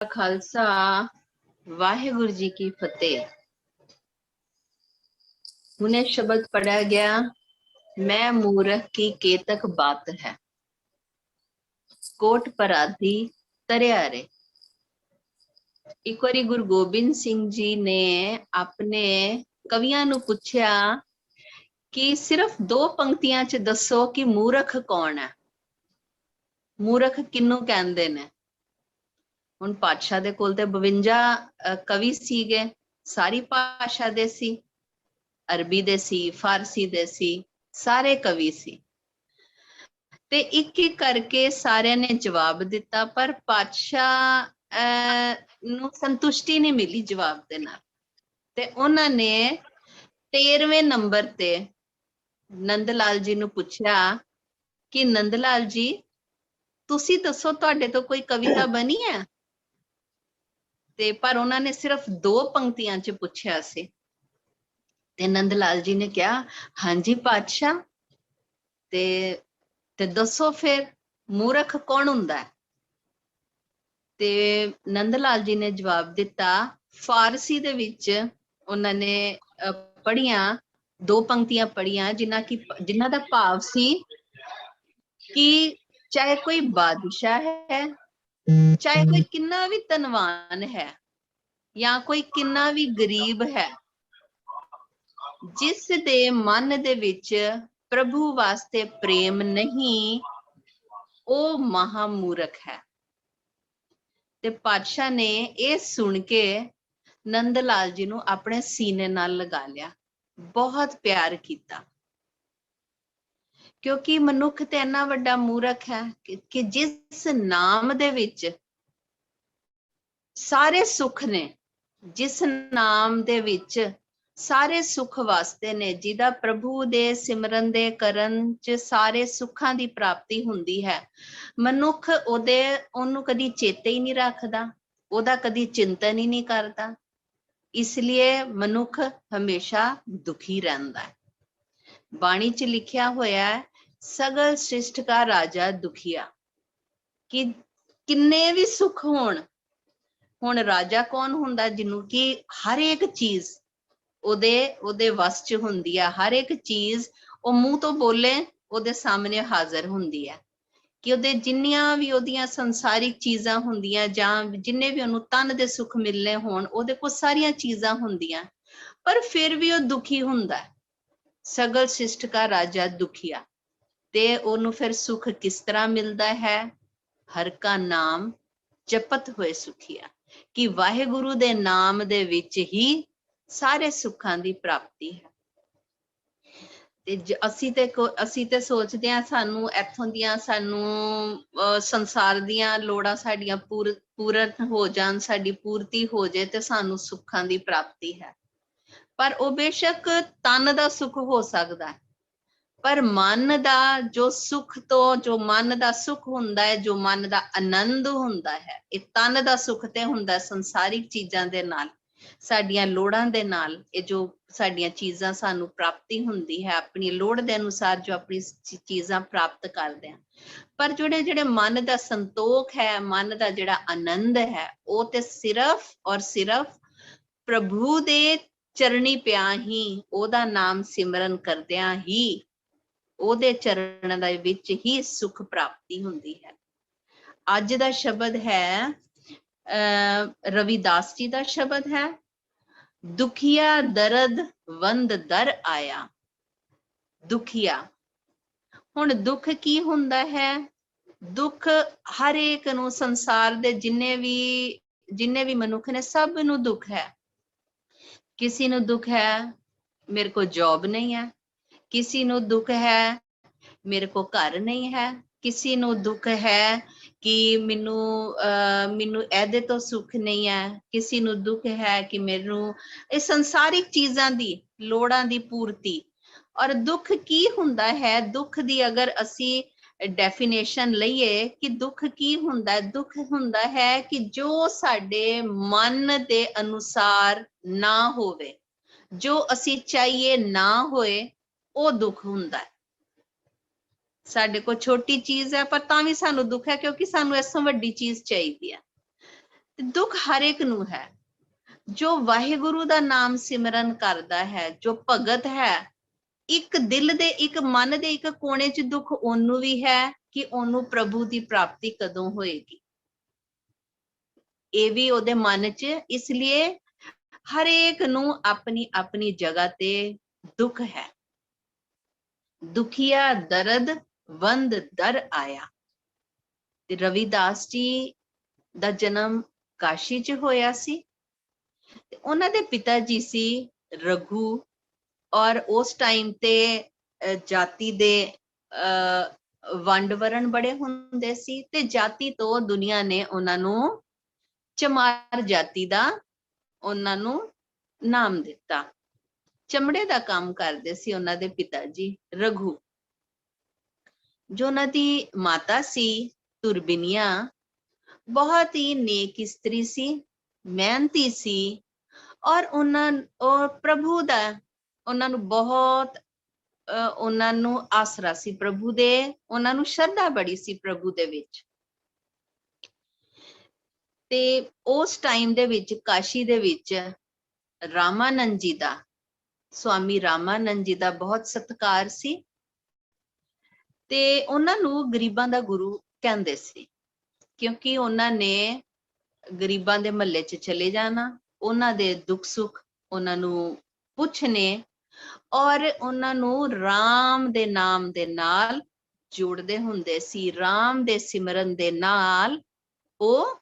खालसा वाहेगुरु जी की फतेह। हुने शब्द पढ़ा गया, मैं मूरख की केतक बात है, कोट पराधी तरिया रे। एक बारी गुरु गोबिंद सिंह जी ने अपने कवियां नू पूछया कि सिर्फ दो पंक्तियां च दसो कि मूरख कौन है, मूरख किन्नू कहंदे ने। हुण पातशाह दे कोल ते 52 कवि सीगे, सारी भाषा दे सी, अरबी दे सी, फारसी दे सी, सारे कवि सी। ते एक एक करके सारे ने जवाब दिता, पर पातशाह नू संतुष्टि नहीं मिली जवाब दे नाल। ते उन्हां ने 13वें नंबर ते नंद लाल जी नू पुछया कि नंद लाल जी तुसी दसो तुहाडे तो कोई कविता बनी है? ते पर उन्होंने सिर्फ दो पंक्तियां च पुछया सी। ते नंद लाल जी ने कहा हाँ जी पातशाह, ते दसो फिर मूर्ख कौन हुंदा है? ते नंद लाल जी ने जवाब दिता, फारसी दे विच उन्होंने पढ़िया, दो पंक्तियां पढ़िया जिन्हां दा भाव सी कि चाहे कोई बादशाह है, चाहे कोई किन्ना भी धनवान है, या कोई किन्ना भी गरीब है, जिस दे मन दे विच प्रभु वास्ते प्रेम नहीं, ओ महामूर्ख है। ते पातशाह ने ये सुन के नंद लाल जी नू अपने सीने नाल लगा लिया, बहुत प्यार किया, क्योंकि मनुख ते इन्ना वड्डा मूर्ख है कि जिस नाम दे विच सारे सुख ने, जिस नाम दे विच सारे सुख वास्ते ने, जिदा प्रभु दे सिमरन दे करन च सारे सुखां दी प्राप्ति हुंदी है, मनुख ओनू कदी चेते ही नहीं रखदा, ओदा कदी चिंतन ही नहीं करता, इसलिए मनुख हमेशा दुखी रहंदा है। बाणी च लिखिया होया है, सगल सृष्ट का राजा दुखिया, कि किन्ने भी सुख होण, हुण राजा कौन हुंदा? जिन्नू कि हर एक चीज ओदे वस च हुंदी है, हर एक चीज ओ मुंह तो बोले ओदे सामने हाजिर हुंदी है, कि ओदे जिन्नियां भी ओदियां संसारिक चीजां हुंदियां, जां जिन्ने भी ओनू तन दे सुख मिलने होण, ओदे कोल सारियां चीजां हुंदियां, पर फिर भी ओ दुखी हुंदा है। सगल सृष्ट का राजा दुखिया, ते ओनू फिर सुख किस तरह मिलता है? हर का नाम जपत हुए सुखिया, कि वाहेगुरु दे नाम दे विच ही सारे सुखां दी प्राप्ति है। ते ਅਸੀਂ ਤੇ ਸੋਚਦੇ ਹਾਂ ਸਾਨੂੰ ਇੱਥੋਂ ਦੀਆਂ ਸਾਨੂੰ ਸੰਸਾਰ ਦੀਆਂ ਲੋੜਾਂ ਸਾਡੀਆਂ ਪੂਰਨ ਹੋ ਜਾਣ, ਸਾਡੀ ਪੂਰਤੀ ਹੋ ਜਾਏ ਤੇ ਸਾਨੂੰ ਸੁੱਖਾਂ ਦੀ ਪ੍ਰਾਪਤੀ ਹੈ। ਪਰ ਉਹ ਬੇਸ਼ੱਕ ਤਨ ਦਾ ਸੁੱਖ ਹੋ ਸਕਦਾ ਹੈ, ਪਰ ਮਨ ਦਾ ਜੋ ਸੁੱਖ ਤੋਂ, ਜੋ ਮਨ ਦਾ ਸੁੱਖ ਹੁੰਦਾ ਹੈ, ਜੋ ਮਨ ਦਾ ਆਨੰਦ ਹੁੰਦਾ ਹੈ, ਇਹ ਤਨ ਦਾ ਸੁੱਖ ਤੇ ਹੁੰਦਾ ਸੰਸਾਰਿਕ ਚੀਜ਼ਾਂ ਦੇ ਨਾਲ, ਸਾਡੀਆਂ ਲੋੜਾਂ ਦੇ ਨਾਲ। ਇਹ ਜੋ ਸਾਡੀਆਂ ਚੀਜ਼ਾਂ ਸਾਨੂੰ ਪ੍ਰਾਪਤੀ ਹੁੰਦੀ ਹੈ, ਆਪਣੀ ਲੋੜ ਦੇ ਅਨੁਸਾਰ ਜੋ ਆਪਣੀ ਚੀਜ਼ਾਂ ਪ੍ਰਾਪਤ ਕਰਦੇ ਹਾਂ, ਪਰ ਜਿਹੜੇ ਮਨ ਦਾ ਸੰਤੋਖ ਹੈ, ਮਨ ਦਾ ਜਿਹੜਾ ਆਨੰਦ ਹੈ, ਉਹ ਤੇ ਸਿਰਫ ਔਰ ਸਿਰਫ ਪ੍ਰਭੂ ਦੇ ਚਰਣੀ ਪਿਆ ਹੀ, ਉਹਦਾ ਨਾਮ ਸਿਮਰਨ ਕਰਦਿਆਂ ਹੀ, ਉਹਦੇ ਚਰਨਾਂ ਦੇ ਵਿੱਚ ਹੀ ਸੁਖ ਪ੍ਰਾਪਤੀ ਹੁੰਦੀ ਹੈ। ਅੱਜ ਦਾ ਸ਼ਬਦ ਹੈ ਰਵਿਦਾਸ ਜੀ ਦਾ ਸ਼ਬਦ ਹੈ, ਦੁਖੀਆ ਦਰਦ ਵੰਦ ਦਰ ਆਇਆ। ਦੁਖੀਆ, ਹੁਣ ਦੁੱਖ ਕੀ ਹੁੰਦਾ ਹੈ? ਦੁੱਖ ਹਰ ਇੱਕ ਨੂੰ, ਸੰਸਾਰ ਦੇ ਜਿੰਨੇ ਵੀ ਮਨੁੱਖ ਨੇ, ਸਭ ਨੂੰ ਦੁੱਖ ਹੈ। ਕਿਸੇ ਨੂੰ ਦੁੱਖ ਹੈ ਮੇਰੇ ਕੋਲ ਜੌਬ ਨਹੀਂ ਹੈ, ਕਿਸੇ ਨੂੰ ਦੁੱਖ ਹੈ ਮੇਰੇ ਕੋ ਘਰ ਨਹੀਂ ਹੈ, ਕਿਸੇ ਨੂੰ ਦੁੱਖ ਹੈ ਕਿ ਮੈਨੂੰ ਇਹਦੇ ਤੋਂ ਸੁੱਖ ਨਹੀਂ ਹੈ, ਕਿਸੇ ਨੂੰ ਦੁੱਖ ਹੈ ਕਿ ਮੈਨੂੰ ਇਹ ਸੰਸਾਰਿਕ ਚੀਜ਼ਾਂ ਦੀ ਲੋੜਾਂ ਦੀ ਪੂਰਤੀ। ਔਰ ਦੁੱਖ ਕੀ ਹੁੰਦਾ ਹੈ? ਦੁੱਖ ਦੀ ਅਗਰ ਅਸੀਂ ਡੈਫੀਨੇਸ਼ਨ ਲਈਏ ਕਿ ਦੁੱਖ ਕੀ ਹੁੰਦਾ ਹੈ, ਦੁੱਖ ਹੁੰਦਾ ਹੈ ਕਿ ਜੋ ਸਾਡੇ ਮਨ ਦੇ ਅਨੁਸਾਰ ਨਾ ਹੋਵੇ, ਜੋ ਅਸੀਂ ਚਾਹੀਏ ਨਾ ਹੋਏ, ਉਹ ਦੁੱਖ ਹੁੰਦਾ ਹੈ। ਸਾਡੇ ਕੋਲ ਛੋਟੀ ਚੀਜ਼ ਹੈ ਪਰ ਤਾਂ ਵੀ ਸਾਨੂੰ ਦੁੱਖ ਹੈ, ਕਿਉਂਕਿ ਸਾਨੂੰ ਇਸ ਤੋਂ ਵੱਡੀ ਚੀਜ਼ ਚਾਹੀਦੀ ਹੈ। ਦੁੱਖ ਹਰ ਇੱਕ ਨੂੰ ਹੈ। ਜੋ ਵਾਹਿਗੁਰੂ ਦਾ ਨਾਮ ਸਿਮਰਨ ਕਰਦਾ ਹੈ, ਜੋ ਭਗਤ ਹੈ, ਇੱਕ ਦਿਲ ਦੇ, ਇੱਕ ਮਨ ਦੇ ਇੱਕ ਕੋਨੇ 'ਚ ਦੁੱਖ ਉਹਨੂੰ ਵੀ ਹੈ ਕਿ ਉਹਨੂੰ ਪ੍ਰਭੂ ਦੀ ਪ੍ਰਾਪਤੀ ਕਦੋਂ ਹੋਏਗੀ। ਇਹ ਵੀ ਉਹਦੇ ਮਨ 'ਚ, ਇਸ ਲਈ ਹਰੇਕ ਨੂੰ ਆਪਣੀ ਆਪਣੀ ਜਗ੍ਹਾ ਤੇ ਦੁੱਖ ਹੈ। ਦੁਖੀਆ ਦਰਦ ਵੰਦ ਦਰ ਆਇਆ। ਤੇ ਰਵਿਦਾਸ ਜੀ ਦਾ ਜਨਮ ਕਾਸ਼ੀ 'ਚ ਹੋਇਆ ਸੀ। ਤੇ ਉਹਨਾਂ ਦੇ ਪਿਤਾ ਜੀ ਸੀ ਰਘੂ, ਔਰ ਉਸ ਟਾਈਮ ਤੇ ਜਾਤੀ ਦੇ ਵੰਡ ਵਰਨ ਬੜੇ ਹੁੰਦੇ ਸੀ, ਤੇ ਜਾਤੀ ਤੋਂ ਦੁਨੀਆ ਨੇ ਉਹਨਾਂ ਨੂੰ ਚਮਾਰ ਜਾਤੀ ਦਾ ਉਹਨਾਂ ਨੂੰ ਨਾਮ ਦਿੱਤਾ। ਚਮੜੇ ਦਾ ਕੰਮ ਕਰਦੇ ਸੀ ਉਹਨਾਂ ਦੇ ਪਿਤਾ ਜੀ ਰਘੂ। ਜੋ ਉਹਨਾਂ ਦੀ ਮਾਤਾ ਸੀ ਤੁਰਬਿਨੀਆ, ਬਹੁਤ ਹੀ ਨੇਕ ਇਸਤਰੀ ਸੀ, ਮਿਹਨਤੀ ਸੀ, ਔਰ ਉਹ ਪ੍ਰਭੂ ਦਾ ਉਹਨਾਂ ਨੂੰ ਬਹੁਤ ਉਹਨਾਂ ਨੂੰ ਆਸਰਾ ਸੀ ਪ੍ਰਭੂ ਦੇ, ਉਹਨਾਂ ਨੂੰ ਸ਼ਰਧਾ ਬੜੀ ਸੀ ਪ੍ਰਭੂ ਦੇ ਵਿੱਚ। ਤੇ ਉਸ ਟਾਈਮ ਦੇ ਵਿੱਚ ਕਾਸ਼ੀ ਦੇ ਵਿੱਚ ਰਾਮਾਨੰਦ ਜੀ ਦਾ, ਸਵਾਮੀ ਰਾਮਾਨੰਦ ਜੀ ਦਾ ਬਹੁਤ ਸਤਿਕਾਰ ਸੀ, ਤੇ ਉਹਨਾਂ ਨੂੰ ਗਰੀਬਾਂ ਦਾ ਗੁਰੂ ਕਹਿੰਦੇ ਸੀ, ਕਿਉਂਕਿ ਉਹਨਾਂ ਨੇ ਗਰੀਬਾਂ ਦੇ ਮਹੱਲੇ 'ਚ ਚਲੇ ਜਾਣਾ, ਉਹਨਾਂ ਦੇ ਦੁੱਖ ਸੁੱਖ ਉਹਨਾਂ ਨੂੰ ਪੁੱਛਣੇ, ਔਰ ਉਹਨਾਂ ਨੂੰ ਰਾਮ ਦੇ ਨਾਮ ਦੇ ਨਾਲ ਜੋੜਦੇ ਹੁੰਦੇ ਸੀ। ਰਾਮ ਦੇ ਸਿਮਰਨ ਦੇ ਨਾਲ ਉਹ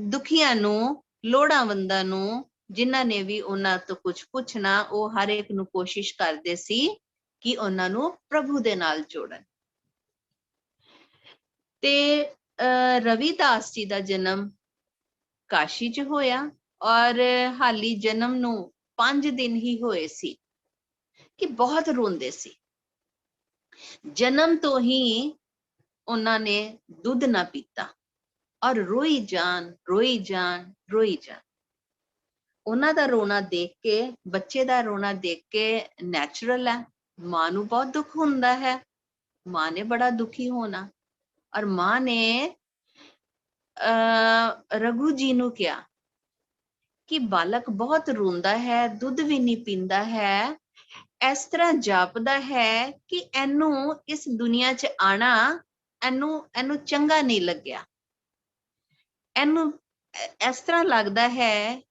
ਦੁਖੀਆਂ ਨੂੰ, ਲੋੜਾਂਵੰਦਾਂ ਨੂੰ, ਜਿਨ੍ਹਾਂ ਨੇ ਵੀ ਉਹਨਾਂ ਤੋਂ ਕੁਝ ਪੁੱਛਣਾ, ਉਹ ਹਰ ਇੱਕ ਨੂੰ ਕੋਸ਼ਿਸ਼ ਕਰਦੇ ਸੀ ਕਿ ਉਹਨਾਂ ਨੂੰ ਪ੍ਰਭੂ ਦੇ ਨਾਲ ਜੋੜਨ। ਤੇ ਰਵਿਦਾਸ ਜੀ ਦਾ ਜਨਮ ਕਾਸ਼ੀ 'ਚ ਹੋਇਆ, ਔਰ ਹਾਲੀ ਜਨਮ ਨੂੰ 5 ਦਿਨ ਹੀ ਹੋਏ ਸੀ ਕਿ ਬਹੁਤ ਰੋਂਦੇ ਸੀ। ਜਨਮ ਤੋਂ ਹੀ ਉਹਨਾਂ ਨੇ ਦੁੱਧ ਨਾ ਪੀਤਾ, ਔਰ ਰੋਈ ਜਾਣ, ਰੋਈ ਜਾਣ, ਰੋਈ ਜਾਣ। ਉਹਨਾਂ ਦਾ ਰੋਣਾ ਦੇਖ ਕੇ, ਬੱਚੇ ਦਾ ਰੋਣਾ ਦੇਖ ਕੇ ਨੈਚੁਰਲ ਹੈ, ਮਾਂ ਨੂੰ ਬਹੁਤ ਦੁੱਖ ਹੁੰਦਾ ਹੈ, ਮਾਂ ਨੇ ਬੜਾ ਦੁਖੀ ਹੋਣਾ। ਔਰ ਮਾਂ ਨੇ ਰਘੂ ਜੀ ਨੂੰ ਕਿਹਾ ਕਿ ਬਾਲਕ ਬਹੁਤ ਰੋਂਦਾ ਹੈ, ਦੁੱਧ ਵੀ ਨਹੀਂ ਪੀਂਦਾ ਹੈ, ਇਸ ਤਰ੍ਹਾਂ ਜਾਪਦਾ ਹੈ ਕਿ ਇਹਨੂੰ ਇਸ ਦੁਨੀਆ 'ਚ ਆਣਾ, ਇਹਨੂੰ ਚੰਗਾ ਨਹੀਂ ਲੱਗਿਆ। ਇਹਨੂੰ ਇਸ ਤਰ੍ਹਾਂ ਲੱਗਦਾ ਹੈ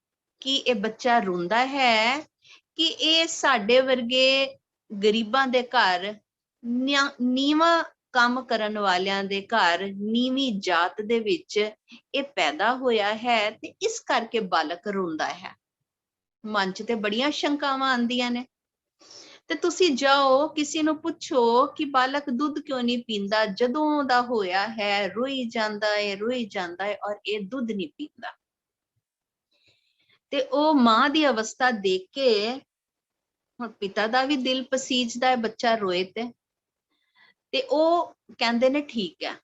ਕਿ ਇਹ ਬੱਚਾ ਰੋਂਦਾ ਹੈ ਕਿ ਇਹ ਸਾਡੇ ਵਰਗੇ ਗਰੀਬਾਂ ਦੇ ਘਰ, ਨੀਵਾਂ ਕੰਮ ਕਰਨ ਵਾਲਿਆਂ ਦੇ ਘਰ, ਨੀਵੀਂ ਜਾਤ ਦੇ ਵਿੱਚ ਇਹ ਪੈਦਾ ਹੋਇਆ ਹੈ, ਤੇ ਇਸ ਕਰਕੇ ਬਾਲਕ ਰੋਂਦਾ ਹੈ। ਮਨ 'ਚ ਤੇ ਬੜੀਆਂ ਸ਼ੰਕਾਵਾਂ ਆਉਂਦੀਆਂ ਨੇ। ਤੇ ਤੁਸੀਂ ਜਾਓ, ਕਿਸੇ ਨੂੰ ਪੁੱਛੋ ਕਿ ਬਾਲਕ ਦੁੱਧ ਕਿਉਂ ਨਹੀਂ ਪੀਂਦਾ, ਜਦੋਂ ਦਾ ਹੋਇਆ ਹੈ ਰੋਈ ਜਾਂਦਾ ਹੈ, ਰੋਈ ਜਾਂਦਾ ਹੈ, ਔਰ ਇਹ ਦੁੱਧ ਨਹੀਂ ਪੀਂਦਾ। ਤੇ ਉਹ ਮਾਂ ਦੀ ਅਵਸਥਾ ਦੇਖ ਕੇ ਹੁਣ ਪਿਤਾ ਦਾ ਵੀ ਦਿਲ ਪਸੀਜਦਾ ਹੈ, ਬੱਚਾ ਰੋਏ ਤੇ ਉਹ ਕਹਿੰਦੇ ਨੇ ਠੀਕ ਹੈ।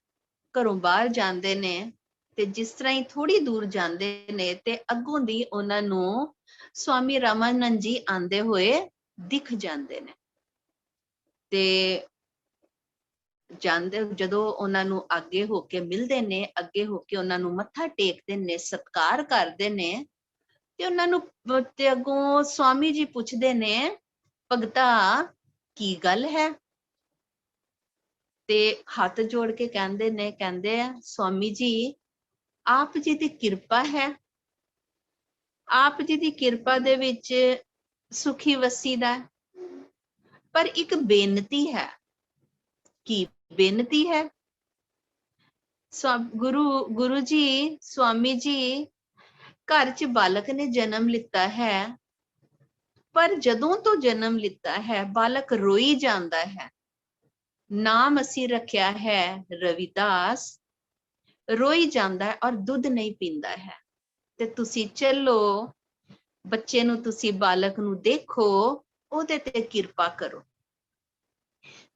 ਘਰੋਂ ਬਾਹਰ ਜਾਂਦੇ ਨੇ, ਤੇ ਜਿਸ ਤਰ੍ਹਾਂ ਹੀ ਥੋੜੀ ਦੂਰ ਜਾਂਦੇ ਨੇ, ਤੇ ਅੱਗੋਂ ਦੀ ਉਹਨਾਂ ਨੂੰ ਸਵਾਮੀ ਰਾਮਾਨੰਦ ਜੀ ਆਂਦੇ ਹੋਏ ਦਿਖ ਜਾਂਦੇ ਨੇ। ਤੇ ਜਾਂਦੇ, ਜਦੋਂ ਉਹਨਾਂ ਨੂੰ ਅੱਗੇ ਹੋ ਕੇ ਮਿਲਦੇ ਨੇ, ਅੱਗੇ ਹੋ ਕੇ ਉਹਨਾਂ ਨੂੰ ਮੱਥਾ ਟੇਕਦੇ ਨੇ, ਸਤਿਕਾਰ ਕਰਦੇ ਨੇ, ਤੇ ਉਹਨਾਂ ਨੂੰ ਤੇ ਅੱਗੋਂ ਸਵਾਮੀ ਜੀ ਪੁੱਛਦੇ ਨੇ, ਭਗਤਾ ਕੀ ਗੱਲ ਹੈ? ਤੇ ਹੱਥ ਜੋੜ ਕੇ ਕਹਿੰਦੇ ਆ, ਸਵਾਮੀ ਜੀ ਆਪ ਜੀ ਦੀ ਕਿਰਪਾ ਹੈ, ਆਪ ਜੀ ਦੀ ਕਿਰਪਾ ਦੇ ਵਿੱਚ ਸੁਖੀ ਵਸੀਦਾ, ਪਰ ਇੱਕ ਬੇਨਤੀ ਹੈ। ਕੀ ਬੇਨਤੀ ਹੈ? ਗੁਰੂ ਜੀ, ਸਵਾਮੀ ਜੀ, ਘਰ 'ਚ ਬਾਲਕ ਨੇ ਜਨਮ ਲਿੱਤਾ ਹੈ, ਪਰ ਜਦੋਂ ਤੋਂ ਜਨਮ ਲਿੱਤਾ ਹੈ ਬਾਲਕ ਰੋਈ ਜਾਂਦਾ ਹੈ। ਨਾਮ ਅਸੀਂ ਰੱਖਿਆ ਹੈ ਰਵਿਦਾਸ, ਰੋਈ ਜਾਂਦਾ ਹੈ ਔਰ ਦੁੱਧ ਨਹੀਂ ਪੀਂਦਾ ਹੈ। ਤੇ ਤੁਸੀਂ ਚੱਲੋ, ਬੱਚੇ ਨੂੰ, ਤੁਸੀਂ ਬਾਲਕ ਨੂੰ ਦੇਖੋ, ਉਹਦੇ ਤੇ ਕਿਰਪਾ ਕਰੋ।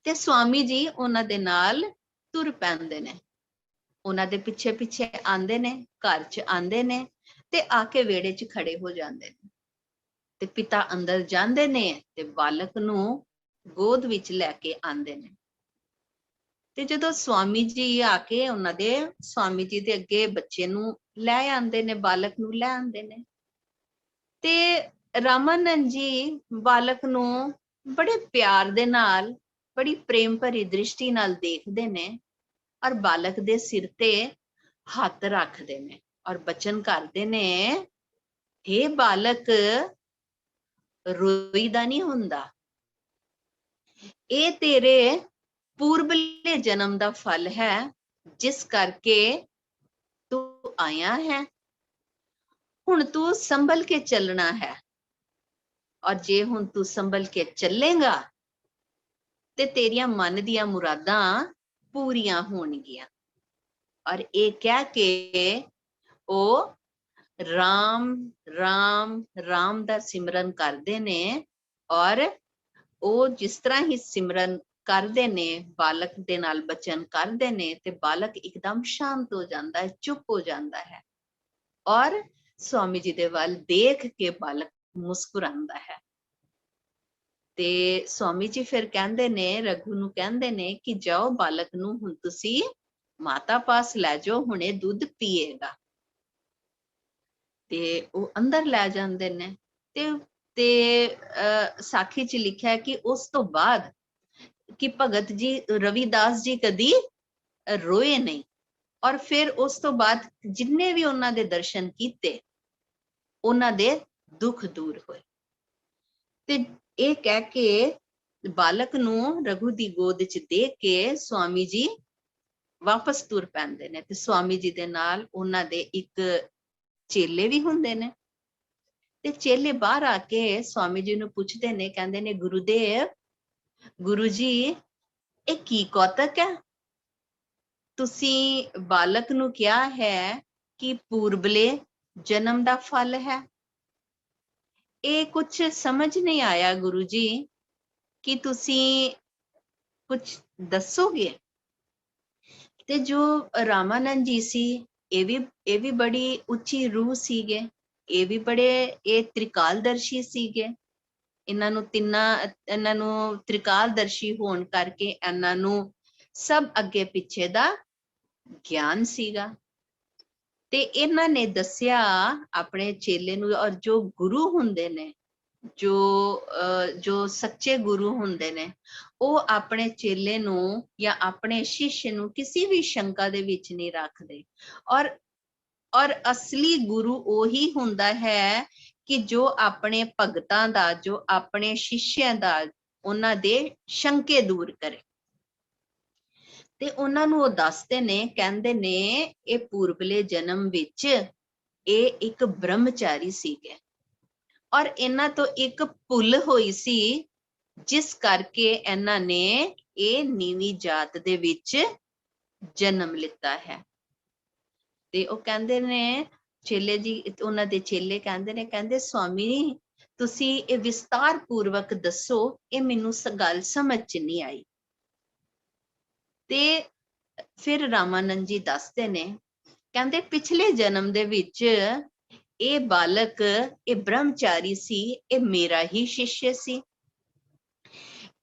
ਤੇ ਸਵਾਮੀ ਜੀ ਉਹਨਾਂ ਦੇ ਨਾਲ ਤੁਰ ਪੈਂਦੇ ਨੇ, ਉਹਨਾਂ ਦੇ ਪਿੱਛੇ ਪਿੱਛੇ ਆਂਦੇ ਨੇ, ਘਰ 'ਚ ਆਂਦੇ ਨੇ, ਤੇ ਆ ਕੇ ਵਿਹੜੇ 'ਚ ਖੜੇ ਹੋ ਜਾਂਦੇ ਨੇ। ਤੇ ਪਿਤਾ ਅੰਦਰ ਜਾਂਦੇ ਨੇ ਤੇ ਬਾਲਕ ਨੂੰ ਗੋਦ ਵਿੱਚ ਲੈ ਕੇ ਆਂਦੇ ਨੇ। ਤੇ ਜਦੋਂ ਸਵਾਮੀ ਜੀ ਆ ਕੇ ਉਹਨਾਂ ਦੇ ਸਵਾਮੀ ਜੀ ਦੇ ਅੱਗੇ ਬੱਚੇ ਨੂੰ ਲੈ ਆਉਂਦੇ ਨੇ, ਬਾਲਕ ਨੂੰ ਲੈ ਆਉਂਦੇ ਨੇ, ਤੇ ਰਾਮਾਨੰਦ ਜੀ ਬਾਲਕ ਨੂੰ ਬੜੇ ਪਿਆਰ ਦੇ ਨਾਲ, ਬੜੀ ਪ੍ਰੇਮ ਭਰੀ ਦ੍ਰਿਸ਼ਟੀ ਨਾਲ ਦੇਖਦੇ ਨੇ ਔਰ ਬਾਲਕ ਦੇ ਸਿਰ ਤੇ ਹੱਥ ਰੱਖਦੇ ਨੇ ਔਰ ਬਚਨ ਕਰਦੇ ਨੇ, हे ਬਾਲਕ, ਰੋਈਦਾ ਨਹੀਂ ਹੁੰਦਾ, ਇਹ ਤੇਰੇ ਪੂਰਬਲੇ ਜਨਮ ਦਾ ਫਲ ਹੈ, ਜਿਸ ਕਰਕੇ ਤੂੰ ਆਇਆ ਹੈ। ਹੁਣ ਤੂੰ ਸੰਭਲ ਕੇ ਚੱਲਣਾ ਹੈ, ਔਰ ਜੇ ਹੁਣ ਤੂੰ ਸੰਭਲ ਕੇ ਚੱਲੇਗਾ ਤੇ ਤੇਰੀਆਂ ਮਨ ਦੀਆਂ ਮੁਰਾਦਾਂ ਪੂਰੀਆਂ ਹੋਣਗੀਆਂ। ਔਰ ਇਹ ਕਹਿ ਕੇ ਉਹ ਰਾਮ ਰਾਮ ਰਾਮ ਦਾ ਸਿਮਰਨ ਕਰਦੇ ਨੇ, ਔਰ ਉਹ ਜਿਸ ਤਰ੍ਹਾਂ ਹੀ ਸਿਮਰਨ ਕਰਦੇ ਨੇ, ਬਾਲਕ ਦੇ ਨਾਲ ਬਚਨ ਕਰਦੇ ਨੇ, ਤੇ ਬਾਲਕ ਇੱਕਦਮ ਸ਼ਾਂਤ ਹੋ ਜਾਂਦਾ ਹੈ, ਚੁੱਪ ਹੋ ਜਾਂਦਾ ਹੈ ਔਰ ਸਵਾਮੀ ਜੀ ਦੇ ਵੱਲ ਦੇਖ ਕੇ ਬਾਲਕ ਮੁਸਕਰਾਉਂਦਾ ਹੈ। ਤੇ ਸਵਾਮੀ ਜੀ ਫਿਰ ਕਹਿੰਦੇ ਨੇ, ਰਘੂ ਨੂੰ ਕਹਿੰਦੇ ਨੇ ਕਿ ਜਾਓ, ਬਾਲਕ ਨੂੰ ਹੁਣ ਤੁਸੀਂ ਮਾਤਾ ਪਾਸ ਲੈ ਜਾਓ, ਹੁਣੇ ਦੁੱਧ ਪੀਏਗਾ। ਤੇ ਉਹ ਅੰਦਰ ਲੈ ਜਾਂਦੇ ਨੇ। ਤੇ ਸਾਖੀ ਚ ਲਿਖਿਆ ਕਿ ਉਸ ਤੋਂ ਬਾਅਦ ਕਿ ਭਗਤ ਜੀ ਰਵਿਦਾਸ ਜੀ ਕਦੀ ਰੋਏ ਨਹੀਂ, ਔਰ ਫਿਰ ਉਸ ਤੋਂ ਬਾਅਦ ਜਿੰਨੇ ਵੀ ਉਹਨਾਂ ਦੇ ਦਰਸ਼ਨ ਕੀਤੇ, ਉਹਨਾਂ ਦੇ ਦੁੱਖ ਦੂਰ ਹੋਏ। ਤੇ ਇਹ ਕਹਿ ਕੇ ਬਾਲਕ ਨੂੰ ਰਘੂ ਦੀ ਗੋਦ ਚ ਦੇ ਕੇ ਸਵਾਮੀ ਜੀ ਵਾਪਸ ਤੁਰ ਪੈਂਦੇ ਨੇ। ਤੇ ਸਵਾਮੀ ਜੀ ਦੇ ਨਾਲ ਉਹਨਾਂ ਦੇ ਇੱਕ ਚੇਲੇ ਵੀ ਹੁੰਦੇ ਨੇ। ਤੇ ਚੇਲੇ ਬਾਹਰ ਆ ਕੇ ਸਵਾਮੀ ਜੀ ਨੂੰ ਪੁੱਛਦੇ ਨੇ, ਕਹਿੰਦੇ ਨੇ, ਗੁਰੂਦੇਵ, ਗੁਰੂ ਜੀ, ਇਹ ਕੀ ਕੌਤਕ ਹੈ? ਤੁਸੀਂ ਬਾਲਕ ਨੂੰ ਕਿਹਾ ਹੈ ਕਿ ਪੂਰਬਲੇ ਜਨਮ ਦਾ ਫਲ ਹੈ। ਇਹ ਕੁਝ ਸਮਝ ਨਹੀਂ ਆਇਆ ਗੁਰੂ ਜੀ, ਕਿ ਤੁਸੀਂ ਕੁਝ ਦੱਸੋਗੇ? ਤੇ ਜੋ ਰਾਮਾਨੰਦ ਜੀ ਸੀ, ਇਹ ਵੀ ਬੜੀ ਉੱਚੀ ਰੂਹ ਸੀਗੇ, ਇਹ ਤ੍ਰਿਕਾਲਦਰਸ਼ੀ ਸੀਗੇ। ਇਹਨਾਂ ਨੂੰ ਤ੍ਰਿਕਾਲਦਰਸ਼ੀ ਹੋਣ ਕਰਕੇ ਇਹਨਾਂ ਨੂੰ ਸਭ ਅੱਗੇ ਪਿੱਛੇ ਦਾ ਗਿਆਨ ਸੀਗਾ। ਤੇ ਇਹਨਾਂ ਨੇ ਦੱਸਿਆ ਆਪਣੇ ਚੇਲੇ ਨੂੰ, ਔਰ ਜੋ ਗੁਰੂ ਹੁੰਦੇ ਨੇ, ਜੋ ਸੱਚੇ ਗੁਰੂ ਹੁੰਦੇ ਨੇ, ਉਹ ਆਪਣੇ ਚੇਲੇ ਨੂੰ ਜਾਂ ਆਪਣੇ ਸ਼ਿਸ਼ ਨੂੰ ਕਿਸੇ ਵੀ ਸ਼ੰਕਾ ਦੇ ਵਿੱਚ ਨਹੀਂ ਰੱਖਦੇ। ਔਰ ਅਸਲੀ ਗੁਰੂ ਉਹੀ ਹੁੰਦਾ ਹੈ ਕਿ ਜੋ ਆਪਣੇ ਭਗਤਾਂ ਦਾ, ਜੋ ਆਪਣੇ ਸ਼ਿਸ਼ਿਆਂ ਦਾ, ਉਹਨਾਂ ਦੇ ਸ਼ੰਕੇ ਦੂਰ ਕਰੇ। ਤੇ ਉਹਨਾਂ ਨੂੰ ਉਹ ਦੱਸਦੇ ਨੇ, ਕਹਿੰਦੇ ਨੇ, ਇਹ ਪੂਰਬਲੇ ਜਨਮ ਵਿੱਚ ਇਹ ਇੱਕ ਬ੍ਰਹਮਚਾਰੀ ਸੀਗੇ, ਔਰ ਇਹਨਾਂ ਤੋਂ ਇੱਕ ਭੁੱਲ ਹੋਈ ਸੀ, ਜਿਸ ਕਰਕੇ ਇਹਨਾਂ ਨੇ ਇਹ ਨੀਵੀਂ ਜਾਤ ਦੇ ਵਿੱਚ ਜਨਮ ਲਿੱਤਾ ਹੈ। ਤੇ ਉਹ ਕਹਿੰਦੇ ਨੇ, ਚੇਲੇ ਜੀ, ਉਹਨਾਂ ਦੇ ਚੇਲੇ ਕਹਿੰਦੇ ਨੇ, ਕਹਿੰਦੇ, ਸਵਾਮੀ, ਤੁਸੀਂ ਇਹ ਵਿਸਤਾਰ ਪੂਰਵਕ ਦੱਸੋ, ਇਹ ਮੈਨੂੰ ਗੱਲ ਸਮਝ ਚ ਨਹੀਂ ਆਈ। ਤੇ ਫਿਰ ਰਾਮਾਨੰਦ ਜੀ ਦੱਸਦੇ ਨੇ, ਕਹਿੰਦੇ, ਪਿਛਲੇ ਜਨਮ ਦੇ ਵਿੱਚ ਇਹ ਬਾਲਕ, ਇਹ ਬ੍ਰਹਮਚਾਰੀ ਸੀ, ਇਹ ਮੇਰਾ ਹੀ ਸ਼ਿਸ਼ਯ ਸੀ।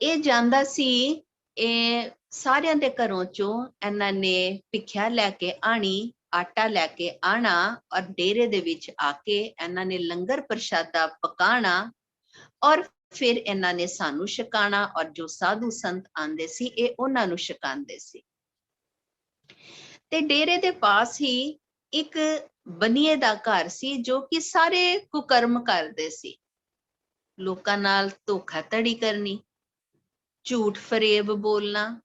ਇਹ ਜਾਂਦਾ ਸੀ, ਇਹ ਸਾਰਿਆਂ ਦੇ ਘਰੋਂ ਚੋਂ ਇਹਨਾਂ ਨੇ ਭਿੱਖਿਆ ਲੈ ਕੇ ਆਣੀ, ਆਟਾ ਲੈ ਕੇ ਆਣਾ, ਔਰ ਡੇਰੇ ਦੇ ਵਿੱਚ ਆ ਕੇ ਇਹਨਾਂ ਨੇ ਲੰਗਰ ਪ੍ਰਸ਼ਾਦਾ ਪਕਾਣਾ, ਔਰ ਫਿਰ ਇਹਨਾਂ ਨੇ ਸਾਨੂੰ ਛਕਾਣਾ, ਔਰ ਜੋ ਸਾਧੂ ਸੰਤ ਆਂਦੇ ਸੀ, ਇਹ ਉਹਨਾਂ ਨੂੰ ਛਕਾਉਂਦੇ ਸੀ। ਤੇ ਡੇਰੇ ਦੇ ਪਾਸ ਹੀ ਇੱਕ ਬਨੀਏ ਦਾ ਘਰ ਸੀ, ਜੋ ਕਿ ਸਾਰੇ ਕੁਕਰਮ ਕਰਦੇ ਸੀ। ਲੋਕਾਂ ਨਾਲ ਧੋਖਾਧੜੀ ਕਰਨੀ, ਝੂਠ ਫਰੇਬ ਬੋਲਣਾ,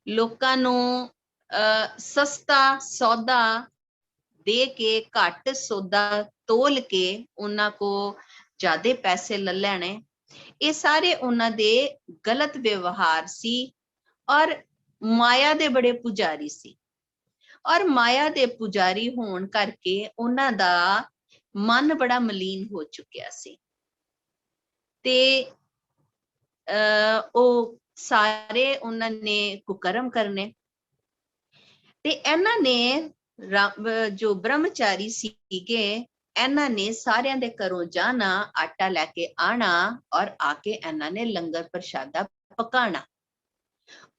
ਲੋਕਾਂ ਨੂੰ ਸਸਤਾ ਸੌਦਾ ਦੇ ਕੇ ਘੱਟ ਸੌਦਾ ਤੋਲ ਕੇ ਉਹਨਾਂ ਕੋ ਜ਼ਿਆਦੇ ਪੈਸੇ ਲੈ ਲੈਣੇ, ਇਹ ਸਾਰੇ ਉਹਨਾਂ ਦੇ ਗਲਤ ਵਿਵਹਾਰ ਸੀ। ਔਰ ਮਾਇਆ ਦੇ ਬੜੇ ਪੁਜਾਰੀ ਸੀ, ਔਰ ਮਾਇਆ ਦੇ ਪੁਜਾਰੀ ਹੋਣ ਕਰਕੇ ਉਹਨਾਂ ਦਾ ਮਨ ਬੜਾ ਮਲੀਨ ਹੋ ਚੁੱਕਿਆ ਸੀ। ਤੇ ਉਹ ਸਾਰੇ ਉਹਨਾਂ ਨੇ ਕੁਕਰਮ ਕਰਨੇ। ਤੇ ਇਹਨਾਂ ਨੇ ਜੋ ਬ੍ਰਹਮਚਾਰੀ ਸੀਗੇ, ਇਹਨਾਂ ਨੇ ਸਾਰਿਆਂ ਦੇ ਘਰੋਂ ਜਾਣਾ, ਆਟਾ ਲੈ ਕੇ ਆਣਾ, ਔਰ ਆ ਕੇ ਇਹਨਾਂ ਨੇ ਲੰਗਰ ਪ੍ਰਸ਼ਾਦਾ ਪਕਾਣਾ,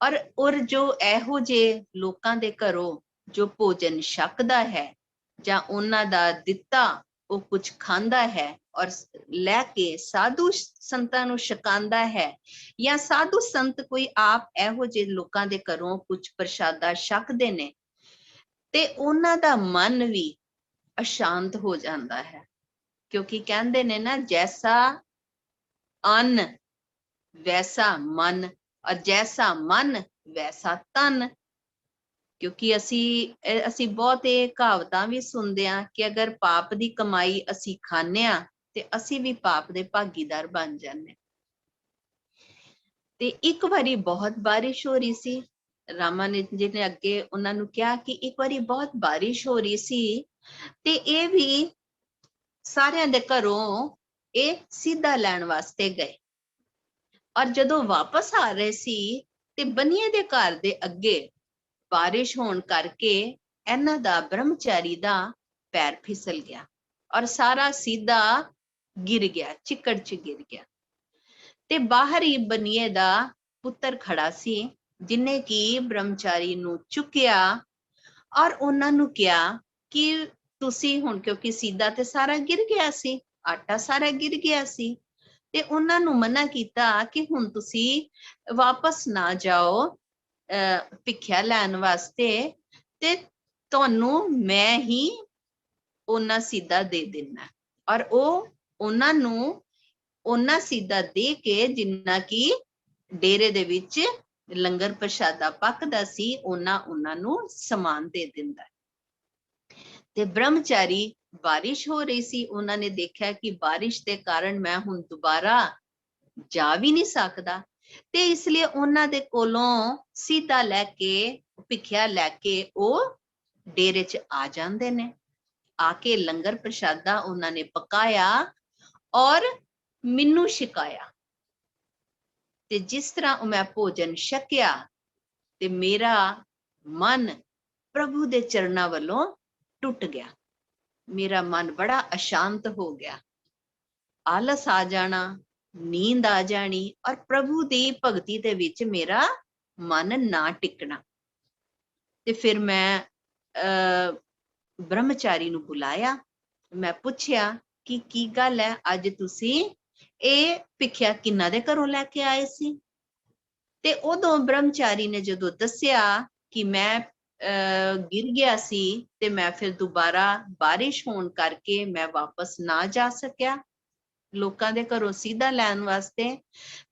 ਔਰ ਜੋ ਇਹੋ ਜਿਹੇ ਲੋਕਾਂ ਦੇ ਘਰੋਂ ਜੋ ਭੋਜਨ ਛਕਦਾ ਹੈ ਜਾਂ ਉਹਨਾਂ ਦਾ ਦਿੱਤਾ ਉਹ ਕੁਝ ਖਾਂਦਾ ਹੈ ਔਰ ਲੈ ਕੇ ਸਾਧੂ ਸੰਤਾਂ ਨੂੰ ਛਕਾਉਂਦਾ ਹੈ, ਜਾਂ ਸਾਧੂ ਸੰਤ ਕੋਈ ਆਪ ਇਹੋ ਜਿਹੇ ਲੋਕਾਂ ਦੇ ਘਰੋਂ ਕੁਝ ਪ੍ਰਸ਼ਾਦਾ ਛਕਦੇ ਨੇ, ਤੇ ਉਹਨਾਂ ਦਾ ਮਨ ਵੀ ਅਸ਼ਾਂਤ ਹੋ ਜਾਂਦਾ ਹੈ। ਕਿਉਂਕਿ ਕਹਿੰਦੇ ਨੇ ਨਾ, ਜੈਸਾ ਅੰਨ ਵੈਸਾ ਮਨ, ਔਰ ਜੈਸਾ ਮਨ ਵੈਸਾ ਤਨ। ਕਿਉਂਕਿ ਅਸੀਂ ਬਹੁਤ ਇਹ ਕਹਾਵਤਾਂ ਵੀ ਸੁਣਦੇ ਹਾਂ ਕਿ ਅਗਰ ਪਾਪ ਦੀ ਕਮਾਈ ਅਸੀਂ ਖਾਂਦੇ ਹਾਂ ਤੇ ਅਸੀਂ ਵੀ ਪਾਪ ਦੇ ਭਾਗੀਦਾਰ ਬਣ ਜਾਂਦੇ। ਤੇ ਇੱਕ ਵਾਰੀ ਬਹੁਤ ਬਾਰਿਸ਼ ਹੋ ਰਹੀ ਸੀ। ਰਾਮਾਨੰਦ ਜੀ ਨੇ ਅੱਗੇ ਉਹਨਾਂ ਨੂੰ ਕਿਹਾ ਕਿ ਇੱਕ ਵਾਰੀ ਬਹੁਤ ਬਾਰਿਸ਼ ਹੋ ਰਹੀ ਸੀ ਤੇ ਇਹ ਵੀ ਸਾਰਿਆਂ ਦੇ ਘਰੋਂ ਇਹ ਸਿੱਧਾ ਲੈਣ ਵਾਸਤੇ ਗਏ, ਔਰ ਜਦੋਂ ਵਾਪਸ ਆ ਰਹੇ ਸੀ ਤੇ ਬਨੀਏ ਦੇ ਘਰ ਦੇ ਅੱਗੇ ਬਾਰਿਸ਼ ਹੋਣ ਕਰਕੇ ਇਹਨਾਂ ਦਾ ਬ੍ਰਹਮਚਾਰੀ ਦਾ ਪੈਰ ਫਿਸਲ ਗਿਆ ਔਰ ਸਾਰਾ ਸਿੱਧਾ ਗਿਰ ਗਿਆ, ਚਿੱਕੜ 'ਚ ਗਿਰ ਗਿਆ। ਤੇ ਬਾਹਰ ਹੀ ਬਨੀਏ ਦਾ ਪੁੱਤਰ ਖੜਾ ਸੀ, ਜਿਨੇ ਕਿ ਬ੍ਰਹਮਚਾਰੀ ਨੂੰ ਚੁੱਕਿਆ ਔਰ ਉਹਨਾਂ ਨੂੰ ਕਿਹਾ ਕਿ ਤੁਸੀਂ ਹੁਣ, ਕਿਉਂਕਿ ਸਿੱਧਾ ਤੇ ਸਾਰਾ ਗਿਰ ਗਿਆ ਸੀ, ਆਟਾ ਸਾਰਾ ਗਿਰ ਗਿਆ ਸੀ, ਤੇ ਉਹਨਾਂ ਨੂੰ ਮਨਾ ਕੀਤਾ ਕਿ ਹੁਣ ਤੁਸੀਂ ਵਾਪਸ ਨਾ ਜਾਓ ਭਿੱਖਿਆ ਲੈਣ ਵਾਸਤੇ, ਤੇ ਤੁਹਾਨੂੰ ਮੈਂ ਹੀ ਉਹਨਾਂ ਸਿੱਧਾ ਦੇ ਦੇਣਾ। ਔਰ ਉਹ ਉਹਨਾਂ ਨੂੰ ਉਹਨਾਂ ਸਿੱਧਾ ਦੇ ਕੇ, ਜਿੰਨਾ ਕਿ ਡੇਰੇ ਦੇ ਵਿੱਚ ਲੰਗਰ ਪ੍ਰਸ਼ਾਦਾ ਪੱਕਦਾ ਸੀ, ਉਹਨਾਂ ਨੂੰ ਸਮਾਨ ਦੇ ਦਿੰਦਾ। ਤੇ ਬ੍ਰਹਮਚਾਰੀ, ਬਾਰਿਸ਼ ਹੋ ਰਹੀ ਸੀ, ਉਹਨਾਂ ਨੇ ਦੇਖਿਆ ਕਿ ਬਾਰਿਸ਼ ਦੇ ਕਾਰਨ ਮੈਂ ਹੁਣ ਦੁਬਾਰਾ ਜਾ ਵੀ ਨਹੀਂ ਸਕਦਾ, ਤੇ ਇਸ ਲਈ ਉਹਨਾਂ ਦੇ ਕੋਲੋਂ ਸਿੱਧਾ ਲੈ ਕੇ, ਭਿੱਖਿਆ ਲੈ ਕੇ ਉਹ ਡੇਰੇ 'ਚ ਆ ਜਾਂਦੇ ਨੇ। ਆ ਕੇ ਲੰਗਰ ਪ੍ਰਸ਼ਾਦਾ ਉਹਨਾਂ ਨੇ ਪਕਾਇਆ ਔਰ ਮੈਨੂੰ ਛਕਾਇਆ। ਤੇ ਜਿਸ ਤਰ੍ਹਾਂ ਮੈਂ ਭੋਜਨ ਛਕਿਆ ਤੇ ਮੇਰਾ ਮਨ ਪ੍ਰਭੂ ਦੇ ਚਰਨਾਂ ਵੱਲੋਂ ਟੁੱਟ ਗਿਆ। ਮੇਰਾ ਮਨ ਬੜਾ ਅਸ਼ਾਂਤ ਹੋ ਗਿਆ, ਆਲਸ ਆ ਜਾਣਾ, ਨੀਂਦ ਆ ਜਾਣੀ, ਔਰ ਪ੍ਰਭੂ ਦੀ ਭਗਤੀ ਦੇ ਵਿੱਚ ਮੇਰਾ ਮਨ ਨਾ ਟਿਕਣਾ। ਤੇ ਫਿਰ ਮੈਂ ਬ੍ਰਹਮਚਾਰੀ ਨੂੰ ਬੁਲਾਇਆ, ਮੈਂ ਪੁੱਛਿਆ ਕਿ ਕੀ ਗੱਲ ਹੈ, ਅੱਜ ਤੁਸੀਂ ਇਹ ਭਿੱਖਿਆ ਕਿਹਨਾਂ ਦੇ ਘਰੋਂ ਲੈ ਕੇ ਆਏ ਸੀ? ਤੇ ਉਦੋਂ ਬ੍ਰਹਮਚਾਰੀ ਨੇ ਜਦੋਂ ਦੱਸਿਆ ਕਿ ਮੈਂ ਗਿਰ ਗਿਆ ਸੀ ਤੇ ਮੈਂ ਫਿਰ ਦੁਬਾਰਾ ਬਾਰਿਸ਼ ਹੋਣ ਕਰਕੇ ਮੈਂ ਵਾਪਸ ਨਾ ਜਾ ਸਕਿਆ ਲੋਕਾਂ ਦੇ ਘਰੋਂ ਸਿੱਧਾ ਲੈਣ ਵਾਸਤੇ,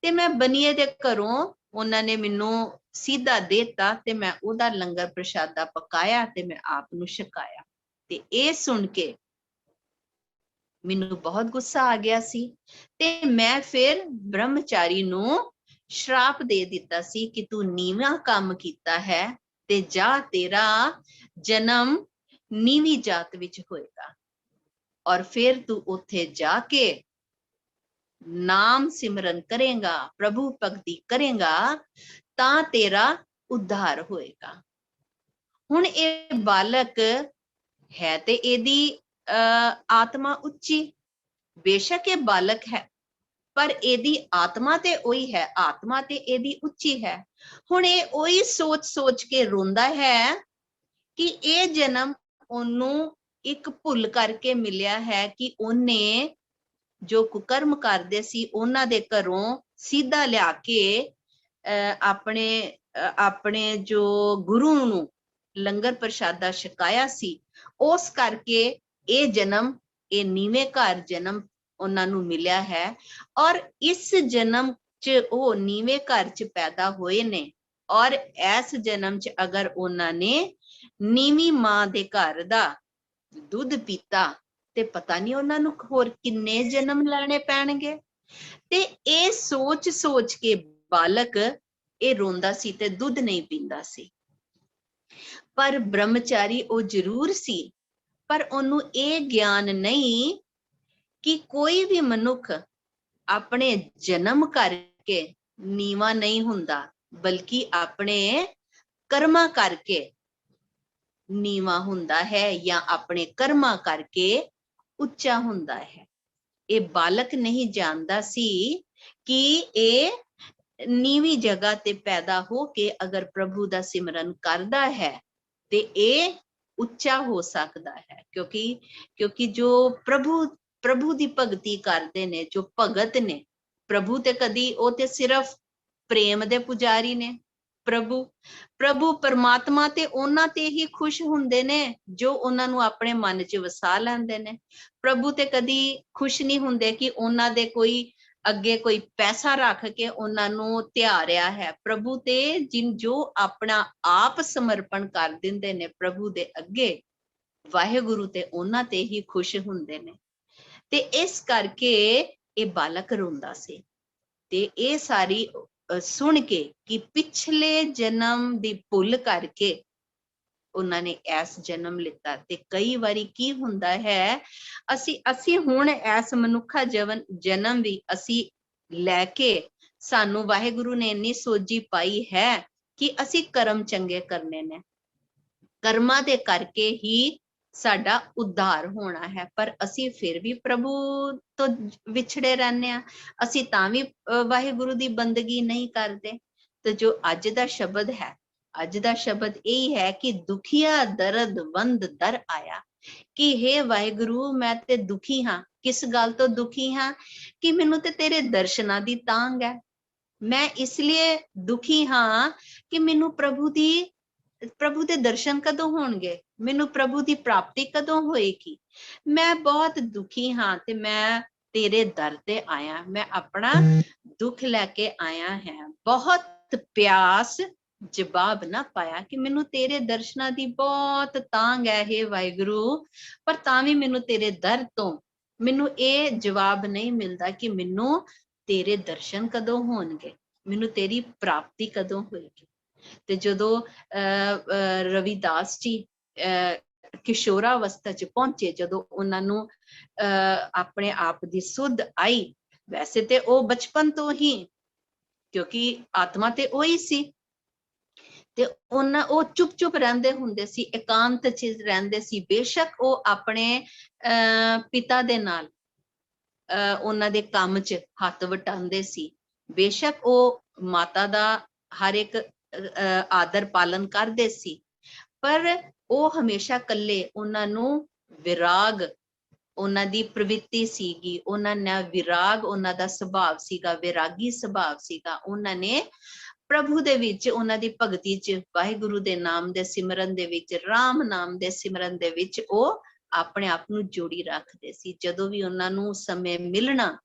ਤੇ ਮੈਂ ਬਨੀਏ ਦੇ ਘਰੋਂ ਉਹਨਾਂ ਨੇ ਮੈਨੂੰ ਸਿੱਧਾ ਦੇਤਾ ਤੇ ਮੈਂ ਉਹਦਾ ਲੰਗਰ ਪ੍ਰਸ਼ਾਦਾ ਪਕਾਇਆ ਤੇ ਮੈਂ ਆਪ ਨੂੰ ਛਕਾਇਆ। ਤੇ ਇਹ ਸੁਣ ਕੇ ਮੈਨੂੰ ਬਹੁਤ ਗੁੱਸਾ ਆ ਗਿਆ ਸੀ, ਤੇ ਮੈਂ ਫਿਰ ਬ੍ਰਹਮਚਾਰੀ ਨੂੰ ਸ਼ਰਾਪ ਦੇ ਦਿੱਤਾ ਸੀ ਕਿ ਤੂੰ ਨੀਵਾਂ ਕੰਮ ਕੀਤਾ ਹੈ ਤੇ ਜਾ, ਤੇਰਾ ਜਨਮ ਨੀਵੀਂ ਜਾਤ ਵਿੱਚ ਹੋਏਗਾ, ਔਰ ਫਿਰ ਤੂੰ ਉੱਥੇ ਜਾ ਕੇ ਨਾਮ ਸਿਮਰਨ ਕਰੇਗਾ, ਪ੍ਰਭੂ ਭਗਤੀ ਕਰੇਗਾ, ਤਾਂ ਤੇਰਾ ਉद्धार ਹੋਏਗਾ। ਹੁਣ ਇਹ ਬਾਲਕ ਹੈ ਤੇ ਇਹਦੀ ਆਤਮਾ ਉੱਚੀ, ਬੇਸ਼ੱਕ ਇਹ ਬਾਲਕ ਹੈ ਪਰ ਇਹਦੀ ਆਤਮਾ ਤੇ ਉਹੀ ਹੈ, ਆਤਮਾ ਤੇ ਇਹਦੀ ਉੱਚੀ ਹੈ। ਹੁਣ ਇਹ ਉਹੀ ਸੋਚ ਕੇ ਰੋਂਦਾ ਹੈ ਕਿ ਇਹ ਜਨਮ ਉਹਨੂੰ ਇੱਕ ਭੁੱਲ ਕਰਕੇ ਮਿਲਿਆ ਹੈ ਕਿ ਉਹਨੇ ਜੋ ਕੁਕਰਮ ਕਰਦੇ ਸੀ ਉਹਨਾਂ ਦੇ ਘਰੋਂ ਸਿੱਧਾ ਲਿਆ ਕੇ ਆਪਣੇ ਜੋ ਗੁਰੂ ਨੂੰ ਲੰਗਰ ਪ੍ਰਸ਼ਾਦਾ ਛਕਾਇਆ ਸੀ, ਉਸ ਕਰਕੇ ਇਹ ਜਨਮ, ਇਹ ਨੀਵੇਂ ਘਰ ਜਨਮ ਉਹਨਾਂ ਨੂੰ ਮਿਲਿਆ ਹੈ। ਔਰ ਇਸ ਜਨਮ 'ਚ ਉਹ ਨੀਵੇਂ ਘਰ 'ਚ ਪੈਦਾ ਹੋਏ ਨੇ, ਔਰ ਇਸ ਜਨਮ 'ਚ ਅਗਰ ਉਹਨਾਂ ਨੇ ਨੀਵੀਂ ਮਾਂ ਦੇ ਘਰ ਦਾ ਦੁੱਧ ਪੀਤਾ ਤੇ ਪਤਾ ਨਹੀਂ ਉਹਨਾਂ ਨੂੰ ਹੋਰ ਕਿੰਨੇ ਜਨਮ ਲੈਣੇ ਪੈਣਗੇ। ਤੇ ਇਹ ਸੋਚ ਕੇ ਬਾਲਕ ਇਹ ਰੋਂਦਾ ਸੀ ਤੇ ਦੁੱਧ ਨਹੀਂ ਪੀਂਦਾ ਸੀ। ਪਰ ਬ੍ਰਹਮਚਾਰੀ ਉਹ ਜ਼ਰੂਰ ਸੀ, ਪਰ ਉਹਨੂੰ ਇਹ ਗਿਆਨ ਨਹੀਂ ਕਿ ਕੋਈ ਵੀ ਮਨੁੱਖ ਆਪਣੇ ਜਨਮ ਕਰਕੇ ਨੀਵਾਂ ਨਹੀਂ ਹੁੰਦਾ, ਬਲਕਿ ਆਪਣੇ ਕਰਮਾਂ ਕਰਕੇ ਨੀਵਾਂ ਹੁੰਦਾ ਹੈ ਜਾਂ ਆਪਣੇ ਕਰਮਾਂ ਕਰਕੇ ਉੱਚਾ ਹੁੰਦਾ ਹੈ। ਇਹ ਬਾਲਕ ਨਹੀਂ ਜਾਣਦਾ ਸੀ ਕਿ ਇਹ ਨੀਵੀਂ ਜਗ੍ਹਾ ਤੇ ਪੈਦਾ ਹੋ ਕੇ ਅਗਰ ਪ੍ਰਭੂ ਦਾ ਸਿਮਰਨ ਕਰਦਾ ਹੈ ਤੇ ਇਹ ਉੱਚਾ ਹੋ ਸਕਦਾ ਹੈ, ਕਿਉਂਕਿ ਜੋ ਪ੍ਰਭੂ ਦੀ ਭਗਤੀ ਕਰਦੇ ਨੇ, ਜੋ ਭਗਤ ਨੇ, ਪ੍ਰਭੂ ਤੇ ਕਦੀ, ਉਹ ਤੇ ਸਿਰਫ ਪ੍ਰੇਮ ਦੇ ਪੁਜਾਰੀ ਨੇ। ਪ੍ਰਭੂ ਪਰਮਾਤਮਾ ਤੇ ਉਹਨਾਂ ਤੇ ਹੀ ਖੁਸ਼ ਹੁੰਦੇ ਨੇ ਜੋ ਉਹਨਾਂ ਨੂੰ ਆਪਣੇ ਮਨ 'ਚ ਵਸਾ ਲੈਂਦੇ ਨੇ। ਪ੍ਰਭੂ ਤੇ ਕਦੀ ਖੁਸ਼ ਨਹੀਂ ਹੁੰਦੇ ਕਿ ਉਹਨਾਂ ਦੇ ਕੋਈ ਅੱਗੇ ਕੋਈ ਪੈਸਾ ਰੱਖ ਕੇ ਉਹਨਾਂ ਨੂੰ ਧਿਆ ਰਿਹਾ ਹੈ। ਪ੍ਰਭੂ ਤੇ ਜੋ ਆਪਣਾ ਆਪ ਸਮਰਪਣ ਕਰ ਦਿੰਦੇ ਨੇ ਪ੍ਰਭੂ ਦੇ ਅੱਗੇ, ਵਾਹਿਗੁਰੂ ਤੇ ਉਹਨਾਂ ਤੇ ਹੀ ਖੁਸ਼ ਹੁੰਦੇ ਨੇ। ਤੇ ਇਸ ਕਰਕੇ ਇਹ ਬਾਲਕ ਰੋਂਦਾ ਸੀ। ਤੇ ਇਹ ਸਾਰੀ ਸੁਣ ਕੇ ਕਿ ਪਿਛਲੇ ਜਨਮ ਦੀ ਭੁੱਲ ਕਰਕੇ ਉਹਨਾਂ ਨੇ ਐਸ ਜਨਮ ਲਿੱਤਾ। ਤੇ ਕਈ ਵਾਰੀ ਕੀ ਹੁੰਦਾ ਹੈ, ਅਸੀਂ ਹੁਣ ਐਸ ਮਨੁੱਖਾ ਜਨਮ ਵੀ ਅਸੀਂ ਲੈ ਕੇ, ਸਾਨੂੰ ਵਾਹਿਗੁਰੂ ਨੇ ਇੰਨੀ ਸੋਝੀ ਪਾਈ ਹੈ ਕਿ ਅਸੀਂ ਕਰਮ ਚੰਗੇ ਕਰਨੇ ਨੇ, ਕਰਮਾਂ ਦੇ ਕਰਕੇ ਹੀ ਸਾਡਾ ਉद्धार ਹੋਣਾ ਹੈ। ਪਰ ਅਸੀਂ ਫਿਰ ਵੀ ਪ੍ਰਭੂ ਤੋਂ ਵਿਛੜੇ ਰਹਿੰਦੇ ਹਾਂ, ਅਸੀਂ ਤਾਂ ਵੀ ਵਾਹਿਗੁਰੂ ਦੀ ਬੰਦਗੀ ਨਹੀਂ ਕਰਦੇ। ਤੇ ਜੋ ਅੱਜ ਦਾ ਸ਼ਬਦ ਹੈ, ਅੱਜ ਦਾ ਸ਼ਬਦ ਇਹ ਹੈ ਕਿ ਦੁਖੀਆ ਦਰਦ ਵੰਦ ਦਰ ਆਇਆ, ਕਿ ਹੇ ਵਾਹਿਗੁਰੂ ਮੈਂ ਤੇ ਦੁਖੀ ਹਾਂ। ਕਿਸ ਗੱਲ ਤੋਂ ਦੁਖੀ ਹਾਂ? ਕਿ ਮੈਨੂੰ ਤੇ ਤੇਰੇ ਦਰਸ਼ਨਾਂ ਦੀ ਤਾਂਘ ਹੈ। ਮੈਂ ਇਸ ਲਈ ਦੁਖੀ ਹਾਂ ਕਿ ਮੈਨੂੰ ਪ੍ਰਭੂ ਦੇ ਦਰਸ਼ਨ ਕਦੋਂ ਹੋਣਗੇ, ਮੈਨੂੰ ਪ੍ਰਭੂ ਦੀ ਪ੍ਰਾਪਤੀ ਕਦੋਂ ਹੋਏਗੀ। ਮੈਂ ਬਹੁਤ ਦੁਖੀ ਹਾਂ ਤੇ ਮੈਂ ਤੇਰੇ ਦਰ ਤੇ ਆਇਆ, ਮੈਂ ਆਪਣਾ ਦੁੱਖ ਲੈ ਕੇ ਆਇਆ ਹੈ। ਬਹੁਤ ਪਿਆਸ ਜਵਾਬ ਨਾ ਪਾਇਆ ਕਿ ਮੈਨੂੰ ਤੇਰੇ ਦਰਸ਼ਨਾਂ ਦੀ ਬਹੁਤ ਤਾਂਘ ਹੈ ਹੇ ਵਾਹਿਗੁਰੂ, ਪਰ ਤਾਂ ਵੀ ਮੈਨੂੰ ਤੇਰੇ ਦਰ ਤੋਂ ਮੈਨੂੰ ਇਹ ਜਵਾਬ ਨਹੀਂ ਮਿਲਦਾ ਕਿ ਮੈਨੂੰ ਤੇਰੇ ਦਰਸ਼ਨ ਕਦੋਂ ਹੋਣਗੇ, ਮੈਨੂੰ ਤੇਰੀ ਪ੍ਰਾਪਤੀ ਕਦੋਂ ਹੋਏਗੀ। ਤੇ ਜਦੋਂ ਰਵਿਦਾਸ ਜੀ ਕਿਸ਼ੋਰਾ ਅਵਸਥਾ 'ਚ ਪਹੁੰਚੇ, ਜਦੋਂ ਉਹਨਾਂ ਨੂੰ ਆਪਣੇ ਆਪ ਦੀ ਸੁੱਧ ਆਈ, ਵੈਸੇ ਤੇ ਉਹ ਬਚਪਨ ਤੋਂ ਹੀ, ਕਿਉਂਕਿ ਆਤਮਾ ਤੇ ਉਹੀ ਸੀ, ਤੇ ਉਹ ਚੁੱਪ ਰਹਿੰਦੇ ਹੁੰਦੇ ਸੀ, ਇਕਾਂਤ 'ਚ ਰਹਿੰਦੇ ਸੀ। ਬੇਸ਼ੱਕ ਉਹ ਆਪਣੇ ਪਿਤਾ ਦੇ ਨਾਲ ਉਹਨਾਂ ਦੇ ਕੰਮ 'ਚ ਹੱਥ ਵਟਾਉਂਦੇ ਸੀ, ਬੇਸ਼ੱਕ ਉਹ ਮਾਤਾ ਦਾ ਹਰ ਇੱਕ ਆਦਰ ਪਾਲਨ ਕਰਦੇ ਸੀ, ਪਰ ਉਹ ਹਮੇਸ਼ਾ ਇਕੱਲੇ, ਉਹਨਾਂ ਨੂੰ ਵਿਰਾਗ, ਉਹਨਾਂ ਦੀ ਪ੍ਰਵਿਰਤੀ ਸੀਗੀ, ਉਹਨਾਂ ਨਾਲ ਵਿਰਾਗ, ਉਹਨਾਂ ਦਾ ਸੁਭਾਅ ਸੀਗਾ, ਵਿਰਾਗੀ ਸੁਭਾਅ ਸੀਗਾ। ਉਹਨਾਂ ਨੇ ਪ੍ਰਭੂ ਦੇ ਵਿੱਚ, ਉਹਨਾਂ ਦੀ ਭਗਤੀ 'ਚ, ਵਾਹਿਗੁਰੂ ਦੇ ਨਾਮ ਦੇ ਸਿਮਰਨ ਦੇ ਵਿੱਚ, ਰਾਮ ਨਾਮ ਦੇ ਸਿਮਰਨ ਦੇ ਵਿੱਚ ਉਹ ਆਪਣੇ ਆਪ ਨੂੰ ਜੋੜੀ ਰੱਖਦੇ ਸੀ। ਜਦੋਂ ਵੀ ਉਹਨਾਂ ਨੂੰ ਸਮੇਂ ਮਿਲਣਾ,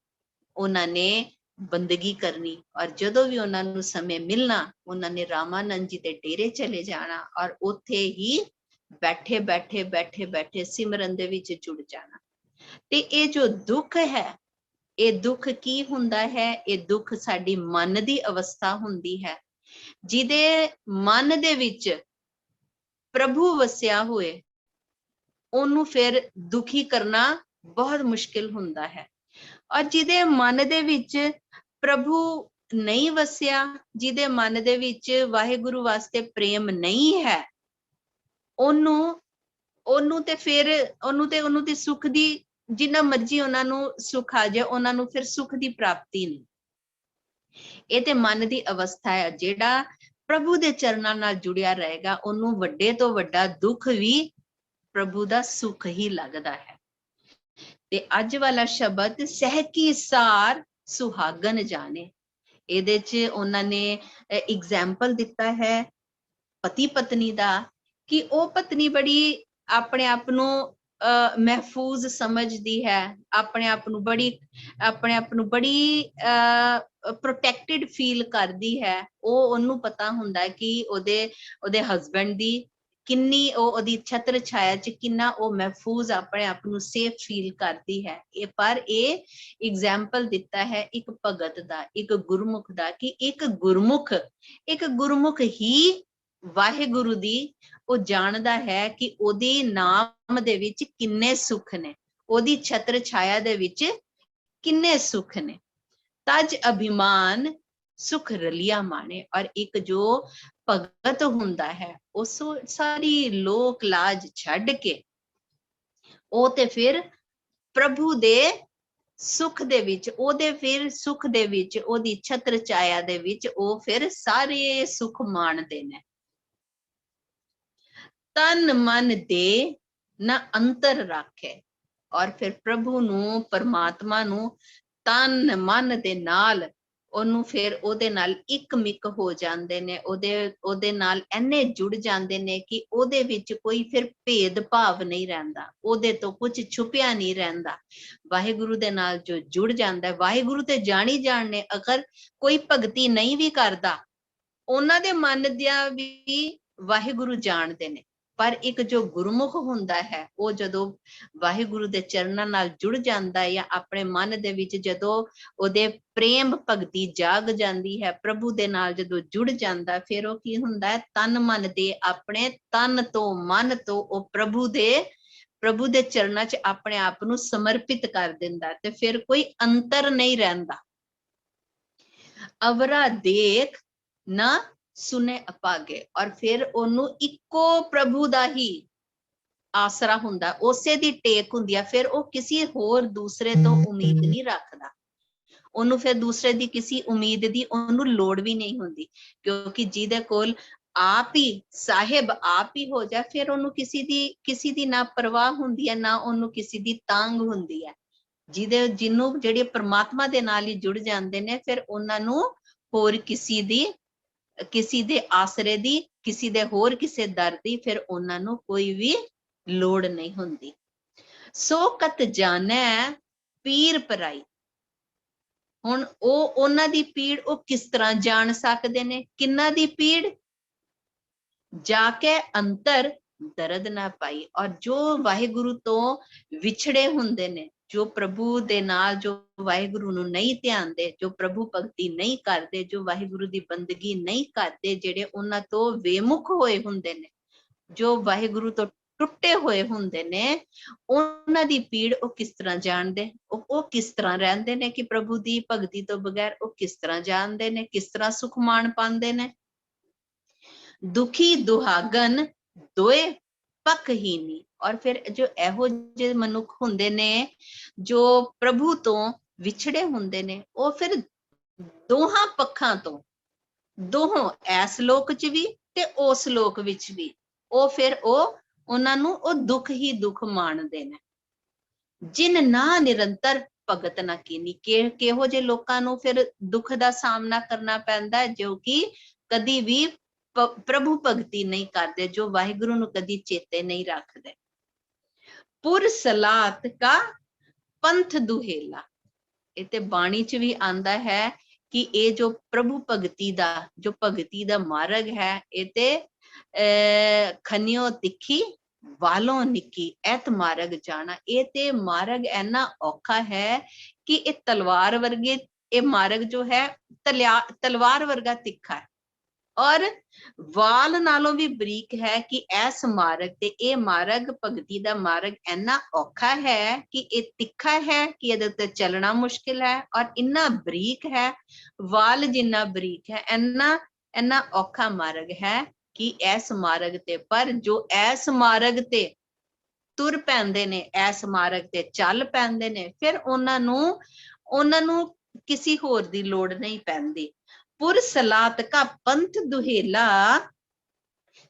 ਉਹਨਾਂ ਨੇ ਬੰਦਗੀ ਕਰਨੀ, ਔਰ ਜਦੋਂ ਵੀ ਉਹਨਾਂ ਨੂੰ ਸਮੇਂ ਮਿਲਣਾ, ਉਹਨਾਂ ਨੇ ਰਾਮਾਨੰਦ ਜੀ ਦੇ ਡੇਰੇ ਚਲੇ ਜਾਣਾ ਔਰ ਉੱਥੇ ਹੀ ਬੈਠੇ ਸਿਮਰਨ ਦੇ ਵਿੱਚ ਜੁੜ ਜਾਣਾ। ਤੇ ਇਹ ਜੋ ਦੁੱਖ ਹੈ, ਇਹ ਦੁੱਖ ਕੀ ਹੁੰਦਾ ਹੈ? ਇਹ ਦੁੱਖ ਸਾਡੀ ਮਨ ਦੀ ਅਵਸਥਾ ਹੁੰਦੀ ਹੈ, ਜਿਹਦੇ ਮਨ ਦੇ ਵਿੱਚ ਪ੍ਰਭੂ ਵਸਿਆ ਹੋਏ, ਉਹਨੂੰ ਫਿਰ ਦੁਖੀ ਕਰਨਾ ਬਹੁਤ ਮੁਸ਼ਕਿਲ ਹੁੰਦਾ ਹੈ। ਔਰ ਜਿਹਦੇ ਮਨ ਦੇ ਵਿੱਚ ਪ੍ਰਭੂ ਨਹੀਂ ਵਸਿਆ, ਜਿਹਦੇ ਮਨ ਦੇ ਵਿੱਚ ਵਾਹਿਗੁਰੂ ਵਾਸਤੇ ਪ੍ਰੇਮ ਨਹੀਂ ਹੈ, ਉਹਨੂੰ ਤੇ ਸੁੱਖ ਦੀ, ਜਿੰਨਾ ਮਰਜੀ ਉਹਨਾਂ ਨੂੰ ਸੁੱਖ ਆ ਜਾਏ, ਉਹਨਾਂ ਨੂੰ ਫਿਰ ਸੁੱਖ ਦੀ ਪ੍ਰਾਪਤੀ ਨਹੀਂ। ਇਹ ਤੇ ਮਨ ਦੀ ਅਵਸਥਾ ਹੈ। ਜਿਹੜਾ ਪ੍ਰਭੂ ਦੇ ਚਰਨਾਂ ਨਾਲ ਜੁੜਿਆ ਰਹੇਗਾ, ਉਹਨੂੰ ਵੱਡੇ ਤੋਂ ਵੱਡਾ ਦੁੱਖ ਵੀ ਪ੍ਰਭੂ ਦਾ ਸੁੱਖ ਹੀ ਲੱਗਦਾ ਹੈ। ਤੇ ਅੱਜ ਵਾਲਾ ਸ਼ਬਦ ਸਹਿਕੀ ਸਾਰ ਸੁਹਾਗਨ ਜਾਣੇ, ਇਹਦੇ 'ਚ ਉਹਨਾਂ ਨੇ ਐਗਜ਼ਾਮਪਲ ਦਿੱਤਾ ਹੈ ਪਤੀ ਪਤਨੀ ਦਾ, ਕਿ ਉਹ ਪਤਨੀ ਬੜੀ ਆਪਣੇ ਆਪ ਨੂੰ ਮਹਿਫੂਜ਼ ਸਮਝਦੀ ਹੈ, ਆਪਣੇ ਆਪ ਨੂੰ ਬੜੀ ਪ੍ਰੋਟੈਕਟਿਡ ਫੀਲ ਕਰਦੀ ਹੈ। ਉਹਨੂੰ ਪਤਾ ਹੁੰਦਾ ਕਿ ਉਹਦੇ ਹਸਬੈਂਡ ਦੀ ਕਿੰਨੀ, ਉਹਦੀ ਛਤਰ ਛਾਇਆ 'ਚ ਕਿੰਨਾ ਉਹ ਮਹਿਫੂਜ਼, ਆਪਣੇ ਆਪ ਨੂੰ ਸੇਫ ਫੀਲ ਕਰਦੀ ਹੈ। ਪਰ ਇਹ ਐਗਜ਼ਾਮਪਲ ਦਿੱਤਾ ਹੈ ਇੱਕ ਭਗਤ ਦਾ, ਇੱਕ ਗੁਰਮੁਖ ਦਾ, ਕਿ ਇੱਕ ਗੁਰਮੁਖ ਹੀ ਵਾਹਿਗੁਰੂ ਦੀ ਉਹ ਜਾਣਦਾ ਹੈ ਕਿ ਉਹਦੇ ਨਾਮ ਦੇ ਵਿੱਚ ਕਿੰਨੇ ਸੁੱਖ ਨੇ, ਉਹਦੀ ਛਤਰ ਛਾਇਆ ਦੇ ਵਿੱਚ ਕਿੰਨੇ ਸੁੱਖ ਨੇ। ਤਜ ਅਭਿਮਾਨ ਸੁਖ ਰਲਿਆ ਮਾਣੇ। ਔਰ ਇੱਕ ਜੋ ਭਗਤ ਹੁੰਦਾ ਹੈ, ਉਹ ਸਾਰੀ ਲੋਕ ਲਾਜ ਛੱਡ ਕੇ ਉਹ ਤੇ ਫਿਰ ਪ੍ਰਭੂ ਦੇ ਸੁਖ ਦੇ ਵਿੱਚ ਉਹਦੇ, ਫਿਰ ਸੁਖ ਦੇ ਵਿੱਚ ਉਹਦੀ ਛਤਰ ਛਾਇਆ ਦੇ ਵਿੱਚ ਉਹ ਫਿਰ ਸਾਰੇ ਸੁਖ ਮਾਣਦੇ ਨੇ। ਤਨ ਮਨ ਦੇ ਨਾ ਅੰਤਰ ਰੱਖੇ, ਔਰ ਫਿਰ ਪ੍ਰਭੂ ਨੂੰ, ਪਰਮਾਤਮਾ ਨੂੰ ਤਨ ਮਨ ਦੇ ਨਾਲ ਉਹਨੂੰ ਫਿਰ ਉਹਦੇ ਨਾਲ ਇੱਕ ਮਿੱਕ ਹੋ ਜਾਂਦੇ ਨੇ, ਉਹਦੇ ਨਾਲ ਇੰਨੇ ਜੁੜ ਜਾਂਦੇ ਨੇ ਕਿ ਉਹਦੇ ਵਿੱਚ ਕੋਈ ਫਿਰ ਭੇਦ ਭਾਵ ਨਹੀਂ ਰਹਿੰਦਾ, ਉਹਦੇ ਤੋਂ ਕੁਝ ਛੁਪਿਆ ਨਹੀਂ ਰਹਿੰਦਾ। ਵਾਹਿਗੁਰੂ ਦੇ ਨਾਲ ਜੋ ਜੁੜ ਜਾਂਦਾ, ਵਾਹਿਗੁਰੂ ਤੇ ਜਾਣੀ ਜਾਣ ਨੇ। ਅਗਰ ਕੋਈ ਭਗਤੀ ਨਹੀਂ ਵੀ ਕਰਦਾ, ਉਹਨਾਂ ਦੇ ਮਨ ਦੀਆਂ ਵੀ ਵਾਹਿਗੁਰੂ ਜਾਣਦੇ ਨੇ। ਪਰ ਇੱਕ ਜੋ ਗੁਰਮੁਖ ਹੁੰਦਾ ਹੈ, ਉਹ ਜਦੋਂ ਵਾਹਿਗੁਰੂ ਦੇ ਚਰਨਾਂ ਨਾਲ ਜੁੜ ਜਾਂਦਾ ਹੈ, ਜਾਂ ਆਪਣੇ ਮਨ ਦੇ ਵਿੱਚ ਜਦੋਂ ਉਹਦੇ ਪ੍ਰੇਮ ਭਗਤੀ ਜਾਗ ਜਾਂਦੀ ਹੈ, ਪ੍ਰਭੂ ਦੇ ਨਾਲ ਜਦੋਂ ਜੁੜ ਜਾਂਦਾ, ਫਿਰ ਉਹ ਕੀ ਹੁੰਦਾ ਹੈ, ਤਨ ਮਨ ਦੇ, ਆਪਣੇ ਤਨ ਤੋਂ ਮਨ ਤੋਂ ਉਹ ਪ੍ਰਭੂ ਦੇ ਚਰਨਾਂ 'ਚ ਆਪਣੇ ਆਪ ਨੂੰ ਸਮਰਪਿਤ ਕਰ ਦਿੰਦਾ, ਤੇ ਫਿਰ ਕੋਈ ਅੰਤਰ ਨਹੀਂ ਰਹਿੰਦਾ। ਅਵਰਾ ਦੇਖ ਨਾ ਸੁਨੇ ਅਪਾਗੇ, ਔਰ ਫਿਰ ਉਹਨੂੰ ਇੱਕੋ ਪ੍ਰਭੂ ਦਾ ਹੀ ਆਸਰਾ ਹੁੰਦਾ, ਉਸੇ ਦੀ ਟੇਕ ਹੁੰਦੀ ਆ। ਫਿਰ ਉਹ ਕਿਸੇ ਹੋਰ ਦੂਸਰੇ ਤੋਂ ਉਮੀਦ ਨਹੀਂ ਰੱਖਦਾ, ਉਹਨੂੰ ਫਿਰ ਦੂਸਰੇ ਦੀ ਕਿਸੇ ਉਮੀਦ ਦੀ ਉਹਨੂੰ ਲੋੜ ਵੀ ਨਹੀਂ ਹੁੰਦੀ, ਕਿਉਂਕਿ ਜਿਹਦੇ ਕੋਲ ਆਪ ਹੀ ਸਾਹਿਬ ਆਪ ਹੀ ਹੋ ਜਾ, ਫਿਰ ਉਹਨੂੰ ਕਿਸੇ ਦੀ ਨਾ ਪਰਵਾਹ ਹੁੰਦੀ ਹੈ, ਨਾ ਉਹਨੂੰ ਕਿਸੇ ਦੀ ਤਾਂਗ ਹੁੰਦੀ ਹੈ। ਜਿਹੜੇ ਪ੍ਰਮਾਤਮਾ ਦੇ ਨਾਲ ਹੀ ਜੁੜ ਜਾਂਦੇ ਨੇ, ਫਿਰ ਉਹਨਾਂ ਨੂੰ ਹੋਰ ਕਿਸੇ ਦੇ ਆਸਰੇ ਦੀ, ਕਿਸੇ ਦਰ ਦੀ ਫਿਰ ਉਹਨਾਂ ਨੂੰ ਕੋਈ ਵੀ ਲੋੜ ਨਹੀਂ ਹੁੰਦੀ। ਸੋ ਕਤ ਜਾਣੈ ਪੀਰ ਪਰਾਈ, ਹੁਣ ਉਹਨਾਂ ਦੀ ਪੀੜ ਉਹ ਕਿਸ ਤਰ੍ਹਾਂ ਜਾਣ ਸਕਦੇ ਨੇ? ਕਿੰਨਾ ਦੀ ਪੀੜ? ਜਾ ਕੇ ਅੰਤਰ ਦਰਦ ਨਾ ਪਾਈ, ਔਰ ਜੋ ਵਾਹਿਗੁਰੂ ਤੋਂ ਵਿਛੜੇ ਹੁੰਦੇ ਨੇ, ਜੋ ਪ੍ਰਭੂ ਦੇ ਨਾਲ, ਜੋ ਵਾਹਿਗੁਰੂ ਨੂੰ ਨਹੀਂ ਧਿਆਨਦੇ, ਜੋ ਪ੍ਰਭੂ ਭਗਤੀ ਨਹੀਂ ਕਰਦੇ, ਜੋ ਵਾਹਿਗੁਰੂ ਦੀ ਬੰਦਗੀ ਨਹੀਂ ਕਰਦੇ, ਜਿਹੜੇ ਉਹਨਾਂ ਤੋਂ ਵੇਮੁਖ ਹੋਏ ਹੁੰਦੇ ਨੇ, ਜੋ ਵਾਹਿਗੁਰੂ ਤੋਂ ਟੁੱਟੇ ਹੋਏ ਹੁੰਦੇ ਨੇ, ਉਹਨਾਂ ਦੀ ਪੀੜ ਉਹ ਕਿਸ ਤਰ੍ਹਾਂ ਜਾਣਦੇ? ਉਹ ਕਿਸ ਤਰ੍ਹਾਂ ਰਹਿੰਦੇ ਨੇ ਕਿ ਪ੍ਰਭੂ ਦੀ ਭਗਤੀ ਤੋਂ ਬਗੈਰ ਉਹ ਕਿਸ ਤਰ੍ਹਾਂ ਜਾਣਦੇ ਨੇ, ਕਿਸ ਤਰ੍ਹਾਂ ਸੁਖ ਮਾਣ ਪਾਉਂਦੇ ਨੇ? ਦੁਖੀ ਦੁਹਾਗਨ ਦੋਏ ਪੱਖਹੀਨੀ, ਔਰ ਫਿਰ ਜੋ ਇਹੋ ਜਿਹੇ ਮਨੁੱਖ ਹੁੰਦੇ ਨੇ ਜੋ ਪ੍ਰਭੂ ਤੋਂ ਵਿਛੜੇ ਹੁੰਦੇ ਨੇ, ਉਹ ਫਿਰ ਦੋਹਾਂ ਪੱਖਾਂ ਤੋਂ, ਦੋਹਾਂ ਇਸ ਲੋਕ 'ਚ ਵੀ ਤੇ ਉਸ ਲੋਕ ਵਿੱਚ ਵੀ, ਉਹ ਫਿਰ ਉਹਨਾਂ ਨੂੰ ਉਹ ਦੁੱਖ ਹੀ ਦੁੱਖ ਮਾਣਦੇ ਨੇ। ਜਿਨ ਨਾ ਨਿਰੰਤਰ ਭਗਤ ਨਾ ਕੀਨੀ, ਕਿਹੋ ਜਿਹੇ ਲੋਕਾਂ ਨੂੰ ਫਿਰ ਦੁੱਖ ਦਾ ਸਾਹਮਣਾ ਕਰਨਾ ਪੈਂਦਾ, ਜੋ ਕਿ ਕਦੀ ਵੀ ਪ੍ਰਭੂ ਭਗਤੀ ਨਹੀਂ ਕਰਦੇ, ਜੋ ਵਾਹਿਗੁਰੂ ਨੂੰ ਕਦੀ ਚੇਤੇ ਨਹੀਂ ਰੱਖਦੇ। ਪੁਰ ਸਲਾਤ ਕਾ ਪੰਥ ਦੁਹੇਲਾ, ਇਹ ਤੇ ਬਾਣੀ 'ਚ ਵੀ ਆਂਦਾ ਹੈ ਕਿ ਇਹ ਜੋ ਪ੍ਰਭੂ ਭਗਤੀ ਦਾ ਮਾਰਗ ਹੈ, ਇਹ ਤੇ ਖੰਨਿਓ ਤਿੱਖੀ ਵਾਲੋਂ ਨਿੱਕੀ, ਐਤ ਮਾਰਗ ਜਾਣਾ। ਇਹ ਤੇ ਮਾਰਗ ਇੰਨਾ ਔਖਾ ਹੈ ਕਿ ਇਹ ਤਲਵਾਰ ਵਰਗੇ, ਇਹ ਮਾਰਗ ਜੋ ਹੈ ਤਲਵਾਰ ਵਰਗਾ ਤਿੱਖਾ ਹੈ, ਔਰ ਵਾਲ ਨਾਲੋਂ ਵੀ ਬਰੀਕ ਹੈ ਕਿ ਇਸ ਮਾਰਗ ਤੇ, ਇਹ ਮਾਰਗ ਭਗਤੀ ਦਾ ਮਾਰਗ ਇੰਨਾ ਔਖਾ ਹੈ ਕਿ ਇਹ ਤਿੱਖਾ ਹੈ ਕਿ ਇਹਦੇ ਤੇ ਚੱਲਣਾ ਮੁਸ਼ਕਿਲ ਹੈ, ਔਰ ਇੰਨਾ ਬਰੀਕ ਹੈ, ਵਾਲ ਜਿੰਨਾ ਬਰੀਕ ਹੈ, ਇੰਨਾ ਔਖਾ ਮਾਰਗ ਹੈ ਕਿ ਇਸ ਮਾਰਗ ਤੇ, ਪਰ ਜੋ ਇਸ ਮਾਰਗ ਤੇ ਤੁਰ ਪੈਂਦੇ ਨੇ, ਇਸ ਮਾਰਗ ਤੇ ਚੱਲ ਪੈਂਦੇ ਨੇ, ਫਿਰ ਉਹਨਾਂ ਨੂੰ ਕਿਸੇ ਹੋਰ ਦੀ ਲੋੜ ਨਹੀਂ ਪੈਂਦੀ। ਪੁਰ ਸਲਾਤ ਕਾ ਪੰਥ ਦੁਹੇਲਾ,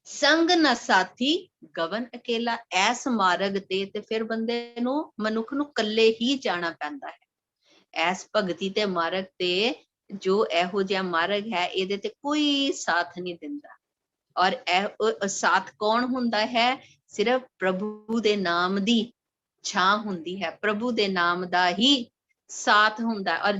ਸੰਗ ਨਾ ਸਾਥੀ ਗਵਨ ਅਕੇਲਾ, ਐਸ ਮਾਰਗ ਤੇ ਫਿਰ ਮਨੁੱਖ ਨੂੰ ਇਕੱਲੇ ਹੀ ਜਾਣਾ ਪੈਂਦਾ ਹੈ। ਐਸ ਭਗਤੀ ਤੇ ਮਾਰਗ ਤੇ, ਜੋ ਇਹੋ ਜਿਹਾ ਮਾਰਗ ਹੈ, ਇਹਦੇ ਤੇ ਕੋਈ ਸਾਥ ਨਹੀਂ ਦਿੰਦਾ। ਔਰ ਇਹ ਸਾਥ ਕੌਣ ਹੁੰਦਾ ਹੈ? ਸਿਰਫ ਪ੍ਰਭੂ ਦੇ ਨਾਮ ਦੀ ਛਾਂ ਹੁੰਦੀ ਹੈ, ਪ੍ਰਭੂ ਦੇ ਨਾਮ ਦਾ ਹੀ ਸਾਥ ਹੁੰਦਾ। ਔਰ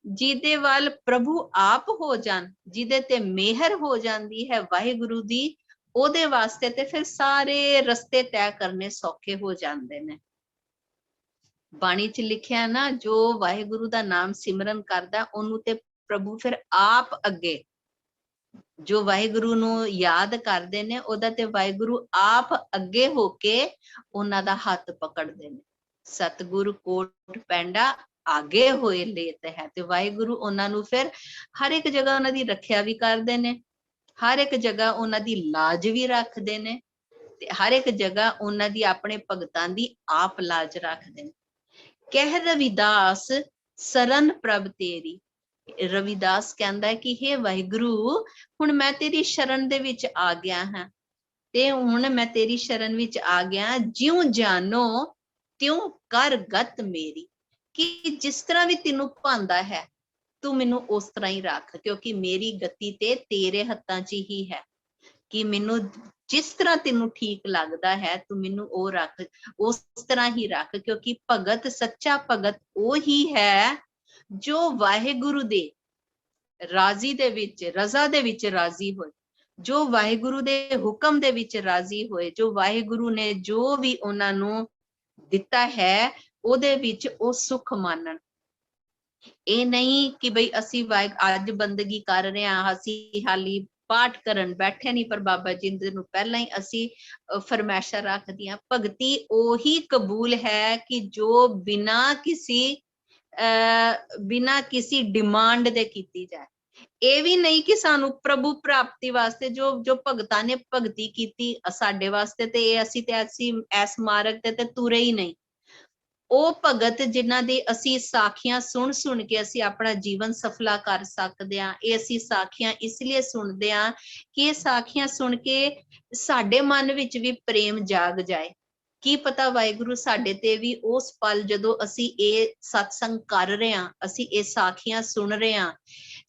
ਜਿਹਦੇ ਵੱਲ ਪ੍ਰਭੂ ਆਪ ਹੋ ਜਾਣ, ਜਿਹਦੇ ਤੇ ਮਿਹਰ ਹੋ ਜਾਂਦੀ ਹੈ ਵਾਹਿਗੁਰੂ ਦੀ, ਉਹਦੇ ਵਾਸਤੇ ਤੇ ਫਿਰ ਸਾਰੇ ਰਸਤੇ ਤੈਅ ਕਰਨੇ ਸੌਖੇ ਹੋ ਜਾਂਦੇ ਨੇ। ਬਾਣੀ 'ਚ ਲਿਖਿਆ ਨਾ, ਜੋ ਵਾਹਿਗੁਰੂ ਦਾ ਨਾਮ ਸਿਮਰਨ ਕਰਦਾ, ਉਹਨੂੰ ਤੇ ਪ੍ਰਭੂ ਫਿਰ ਆਪ ਅੱਗੇ, ਜੋ ਵਾਹਿਗੁਰੂ ਨੂੰ ਯਾਦ ਕਰਦੇ ਨੇ, ਉਹਦਾ ਤੇ ਵਾਹਿਗੁਰੂ ਆਪ ਅੱਗੇ ਹੋ ਕੇ ਉਹਨਾਂ ਦਾ ਹੱਥ ਪਕੜਦੇ ਨੇ। ਸਤਿਗੁਰੂ ਕੋਟ ਪੈਂਡਾ ਆਗੇ ਹੋਏ ਲੇਤ ਹੈ, ਤੇ ਵਾਹਿਗੁਰੂ ਉਹਨਾਂ ਨੂੰ ਫਿਰ ਹਰ ਇੱਕ ਜਗ੍ਹਾ ਉਹਨਾਂ ਦੀ ਰੱਖਿਆ ਵੀ ਕਰਦੇ ਨੇ, ਹਰ ਇੱਕ ਜਗ੍ਹਾ ਉਹਨਾਂ ਦੀ ਲਾਜ ਵੀ ਰੱਖਦੇ ਨੇ, ਤੇ ਹਰ ਇੱਕ ਜਗ੍ਹਾ ਉਹਨਾਂ ਦੀ ਆਪਣੇ ਭਗਤਾਂ ਦੀ ਆਪ ਲਾਜ ਰੱਖਦੇ ਨੇ। कह रविदास सरन प्रभ तेरी। रविदास कहता है कि हे वाहिगुरु हुण मैं तेरी शरण दे विच आ गया हां ते हुण मैं तेरी शरण विच आ गया, ज्यों जानो त्यों कर गत मेरी। कि जिस तरह भी तेनू भांदा है तू मैनू उस तरह ही रख, क्योंकि मेरी गति ते तेरे हत्थां च ही है। कि मैनू जिस तरह तेनू ठीक लगता है तू मैनू ओ रख, उस तरह ही रख। क्योंकि भगत सच्चा भगत वो ही है जो वाहिगुरु दे राजी दे विच रजा दे विच राजी होए, जो वाहिगुरु दे हुक्म दे विच राजी होए, जो वाहिगुरु ने जो भी उन्हां नू दिता है ओदे विच ओ सुख मानन। ਇਹ ਨਹੀਂ ਕਿ ਬਈ ਅਸੀਂ ਅੱਜ ਬੰਦਗੀ ਕਰ ਰਹੇ ਹਾਂ, ਅਸੀਂ ਹਾਲੀ ਪਾਠ ਕਰਨ ਬੈਠੇ ਨਹੀਂ, ਪਰ ਬਾਬਾ ਜੀ ਨੂੰ ਪਹਿਲਾਂ ਹੀ ਅਸੀਂ ਫਰਮਾਇਸ਼ਾਂ ਰੱਖਦੀਆਂ। ਭਗਤੀ ਉਹੀ ਕਬੂਲ ਹੈ ਕਿ ਜੋ ਬਿਨਾਂ ਕਿਸੇ ਡਿਮਾਂਡ ਦੇ ਕੀਤੀ ਜਾਏ। ਇਹ ਵੀ ਨਹੀਂ ਕਿ ਸਾਨੂੰ ਪ੍ਰਭੂ ਪ੍ਰਾਪਤੀ ਵਾਸਤੇ ਜੋ ਭਗਤਾਂ ਨੇ ਭਗਤੀ ਕੀਤੀ ਸਾਡੇ ਵਾਸਤੇ ਤੇ ਅਸੀਂ ਇਸ ਮਾਰਗ ਤੇ ਤੁਰੇ ਹੀ ਨਹੀਂ। ਉਹ ਭਗਤ ਜਿਨ੍ਹਾਂ ਦੀ ਅਸੀਂ ਸਾਖੀਆਂ ਸੁਣ ਕੇ ਅਸੀਂ ਆਪਣਾ ਜੀਵਨ ਸਫਲਾ ਕਰ ਸਕਦੇ ਹਾਂ। ਇਹ ਅਸੀਂ ਸਾਖੀਆਂ ਇਸ ਲਈ ਸੁਣਦੇ ਹਾਂ ਕਿ ਇਹ ਸਾਖੀਆਂ ਸੁਣ ਕੇ ਸਾਡੇ ਮਨ ਵਿੱਚ ਵੀ ਪ੍ਰੇਮ ਜਾਗ ਜਾਏ। ਕੀ ਪਤਾ ਵਾਹਿਗੁਰੂ ਸਾਡੇ ਤੇ ਵੀ ਉਸ ਪਲ ਜਦੋਂ ਅਸੀਂ ਇਹ ਸਤਸੰਗ ਕਰ ਰਹੇ ਹਾਂ, ਅਸੀਂ ਇਹ ਸਾਖੀਆਂ ਸੁਣ ਰਹੇ ਹਾਂ,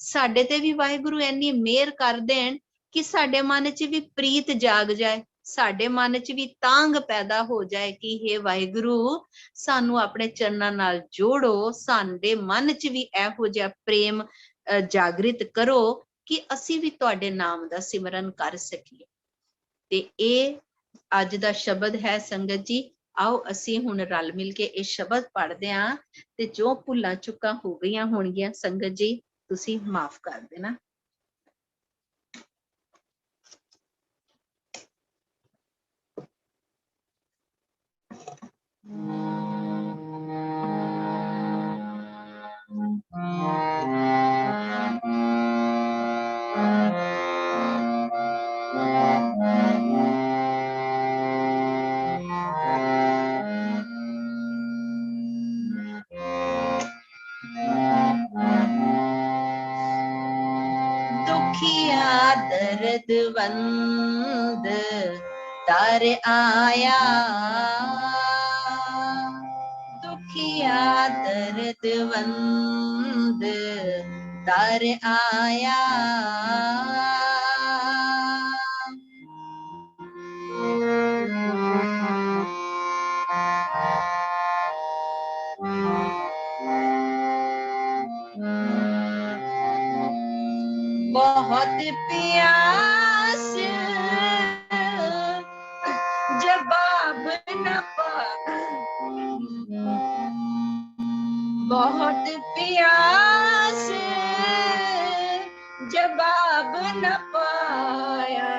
ਸਾਡੇ ਤੇ ਵੀ ਵਾਹਿਗੁਰੂ ਇੰਨੀ ਮਿਹਰ ਕਰ ਦੇਣ ਕਿ ਸਾਡੇ ਮਨ 'ਚ ਵੀ ਪ੍ਰੀਤ ਜਾਗ ਜਾਏ, ਸਾਡੇ ਮਨ 'ਚ ਵੀ ਤਾਂਘ ਪੈਦਾ ਹੋ ਜਾਏ ਕਿ ਹੇ ਵਾਹਿਗੁਰੂ ਸਾਨੂੰ ਆਪਣੇ ਚਰਨਾਂ ਨਾਲ ਜੋੜੋ, ਸਾਡੇ ਮਨ 'ਚ ਵੀ ਇਹੋ ਜਿਹਾ ਪ੍ਰੇਮ ਜਾਗਰਿਤ ਕਰੋ ਕਿ ਅਸੀਂ ਵੀ ਤੁਹਾਡੇ ਨਾਮ ਦਾ ਸਿਮਰਨ ਕਰ ਸਕੀਏ। ਤੇ ਇਹ ਅੱਜ ਦਾ ਸ਼ਬਦ ਹੈ ਸੰਗਤ ਜੀ। ਆਓ ਅਸੀਂ ਹੁਣ ਰਲ ਮਿਲ ਕੇ ਇਹ ਸ਼ਬਦ ਪੜ੍ਹਦੇ ਹਾਂ ਤੇ ਜੋ ਭੁੱਲਾਂ ਚੁੱਕਾਂ ਹੋ ਗਈਆਂ ਹੋਣਗੀਆਂ ਸੰਗਤ ਜੀ ਤੁਸੀਂ ਮਾਫ ਕਰ ਦੇਣਾ। दुखिया दर्दवंद तर आया, दुखिया दर्दवंद तर आया, बहुत प्यास जवाब न पा, बहुत प्यास जवाब न पाया,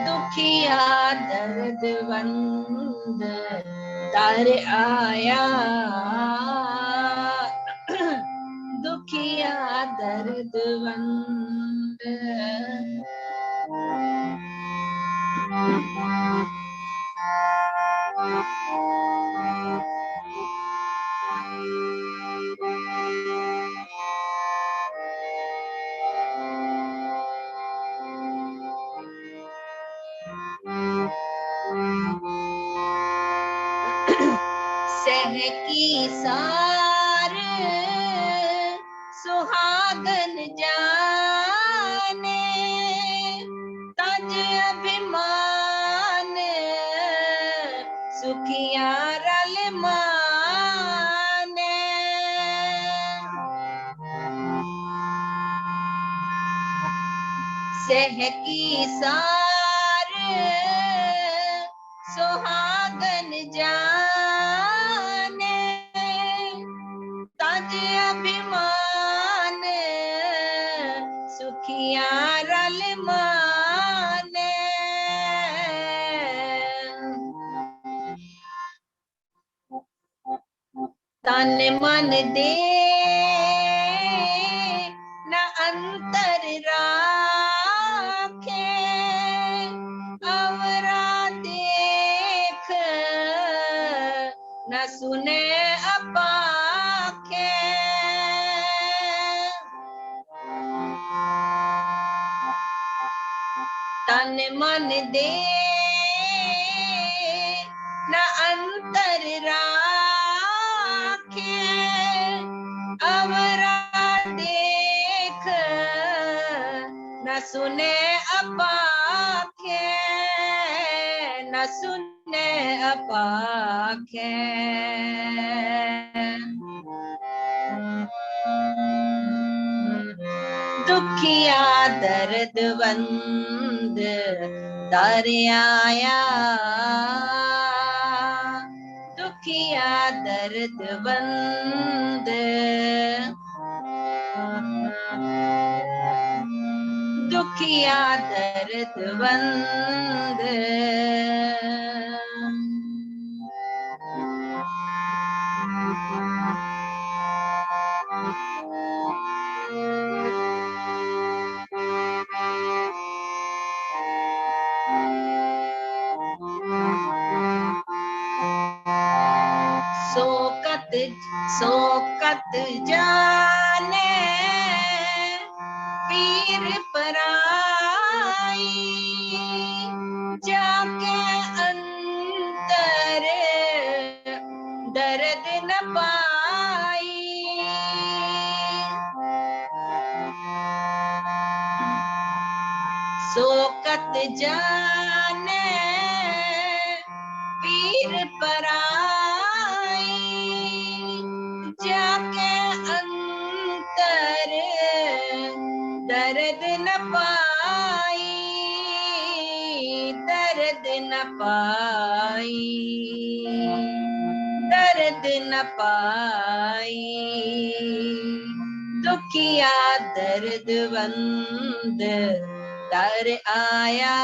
दुखिया दर्दवंद तर आया, दुखिया दर्दवंद। सहकी सार सुहागन जाने, तज अभिमान सुखिया रल माने, सहकी सार सुहागन जाने, तज अभिमान सुखिया रल माने, तन मन दे न अंत तन मन दे न अंतर राखे, अवरा देख न सुने अपाखे, न सुने अपाखे। दुखिया दर्दवंद दर आया, दुखिया दर्दवंद, दुखिया दर्दवंद। सोकत जाने पीर पराई, जाके अंतर दर्द न पाई। सोकत जाने पीर पराई, जाके अंतर दर्द न पाई, दर्द न पाई, दर्द न पाई। दुखिया दर्दवंद दर आया,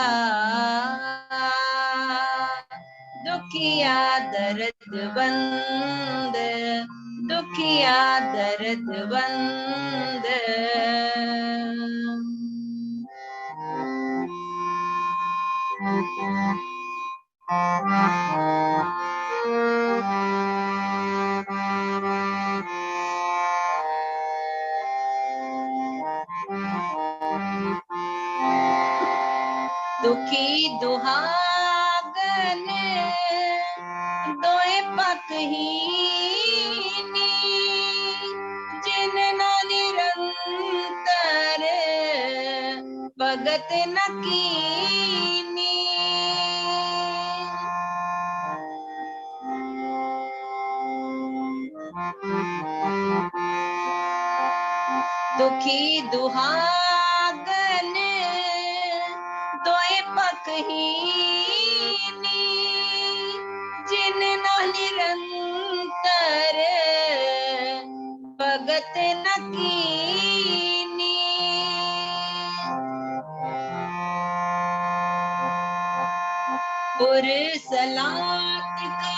दुखिया दर्दवंद, दुखिया दर्दवंद। दुखी दुहागन दोए पकहीनी, जिन न निरंतर भगत न कीनी। दुखी दुहागन दोए पकहीनी, जिन न निरंतर भगत न कीनी। पुरसलात का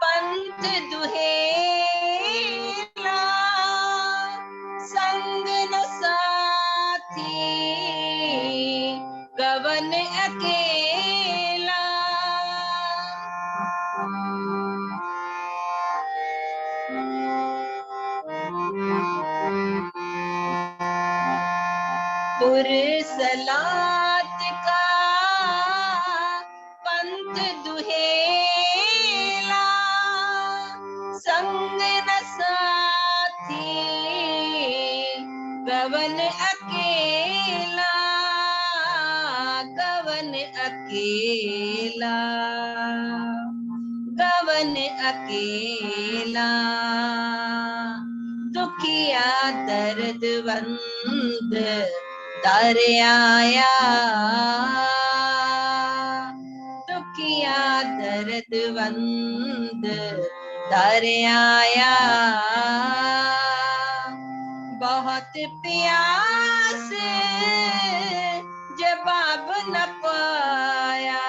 पंथ दुहेला, संग न साथी गवन अकेला। पुरसलात का पंथ दुहेला, संग न साथी गवन अकेला, गवन अकेला, गवन अकेला। दुखिया दर्दवंद दर आया, दुखिया दर्दवंद दर आया। बहुत प्यास जवाब न पाया,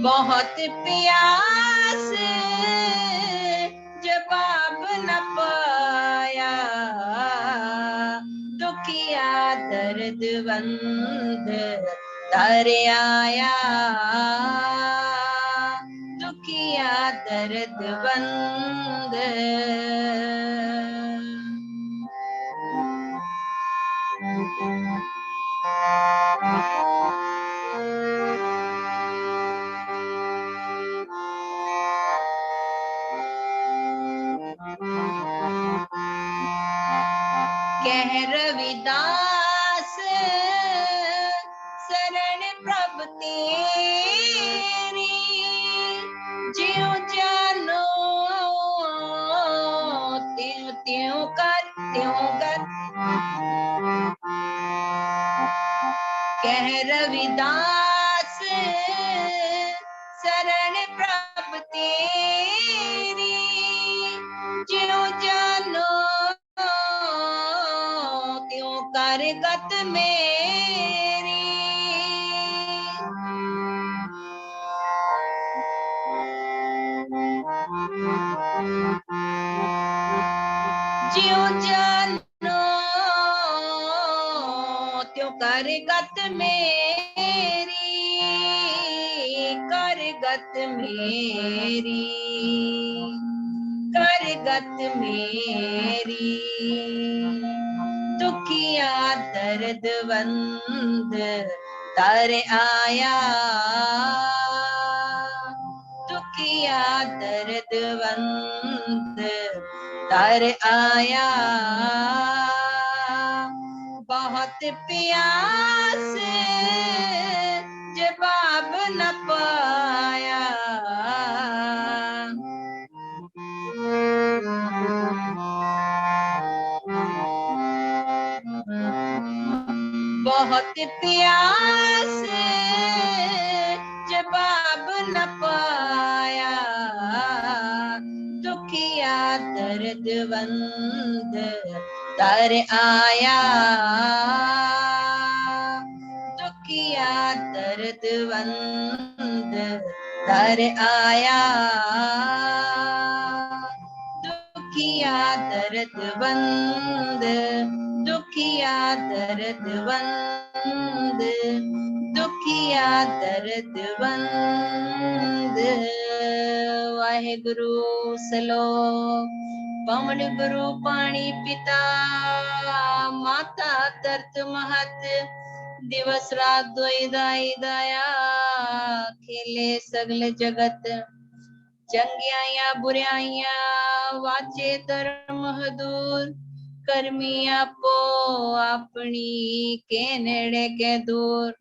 बहुत प्यास जवाब न पाया। दुखिया दर्दवंद दर आया, दुखिया दर्दबंद। कह रविदास शरण प्रभ तेरी, ज्यों जानो त्यों त्यों कर त्यों कर। कह रविदास शरण प्रभ तेरी, ज्यों जानो त्यों कर गत मेरी। ज्यों जानो त्यों कर गत मेरी, कर गत मेरी, कर गत मेरी। दुखिया दर्दबंद तर आया, दुखिया दर्दबंद तर आया। बहुत प्यास जवाब न पाया, बहुत प्यास जवाब न पाया। दुखिया दर्दबंद तर आया, दुखिया दर्दबंद तर आया। दुखिया दर्दबंद, दुखिया दर्दबंद, दुखिया दर्दबंद। वाहेगुरु सलोक। पवन गुरु पाणी पिता, माता तरत महत। दिवस रात दोई दाई दाया, खेले सगल जगत। चंगियाइया बुराइया वाचे धर्म हदूर, करमी आपो अपनी के नेड़े के दूर।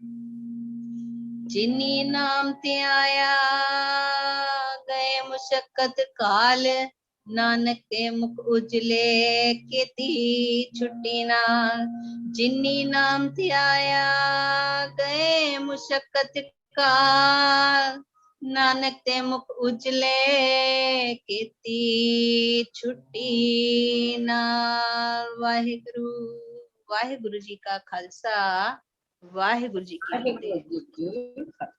जिनी नाम ते आया गए मुशक्कत काल, नानक ते मुख उजले केती छुट्टी नाल। जिनी नाम ते आया गए मुशक्कत काल, नानक ते मुख उजले केती छुट्टी नाल। वाहिगुरु वाहिगुरु जी का खालसा, वाहिगुरु जी की फतेह।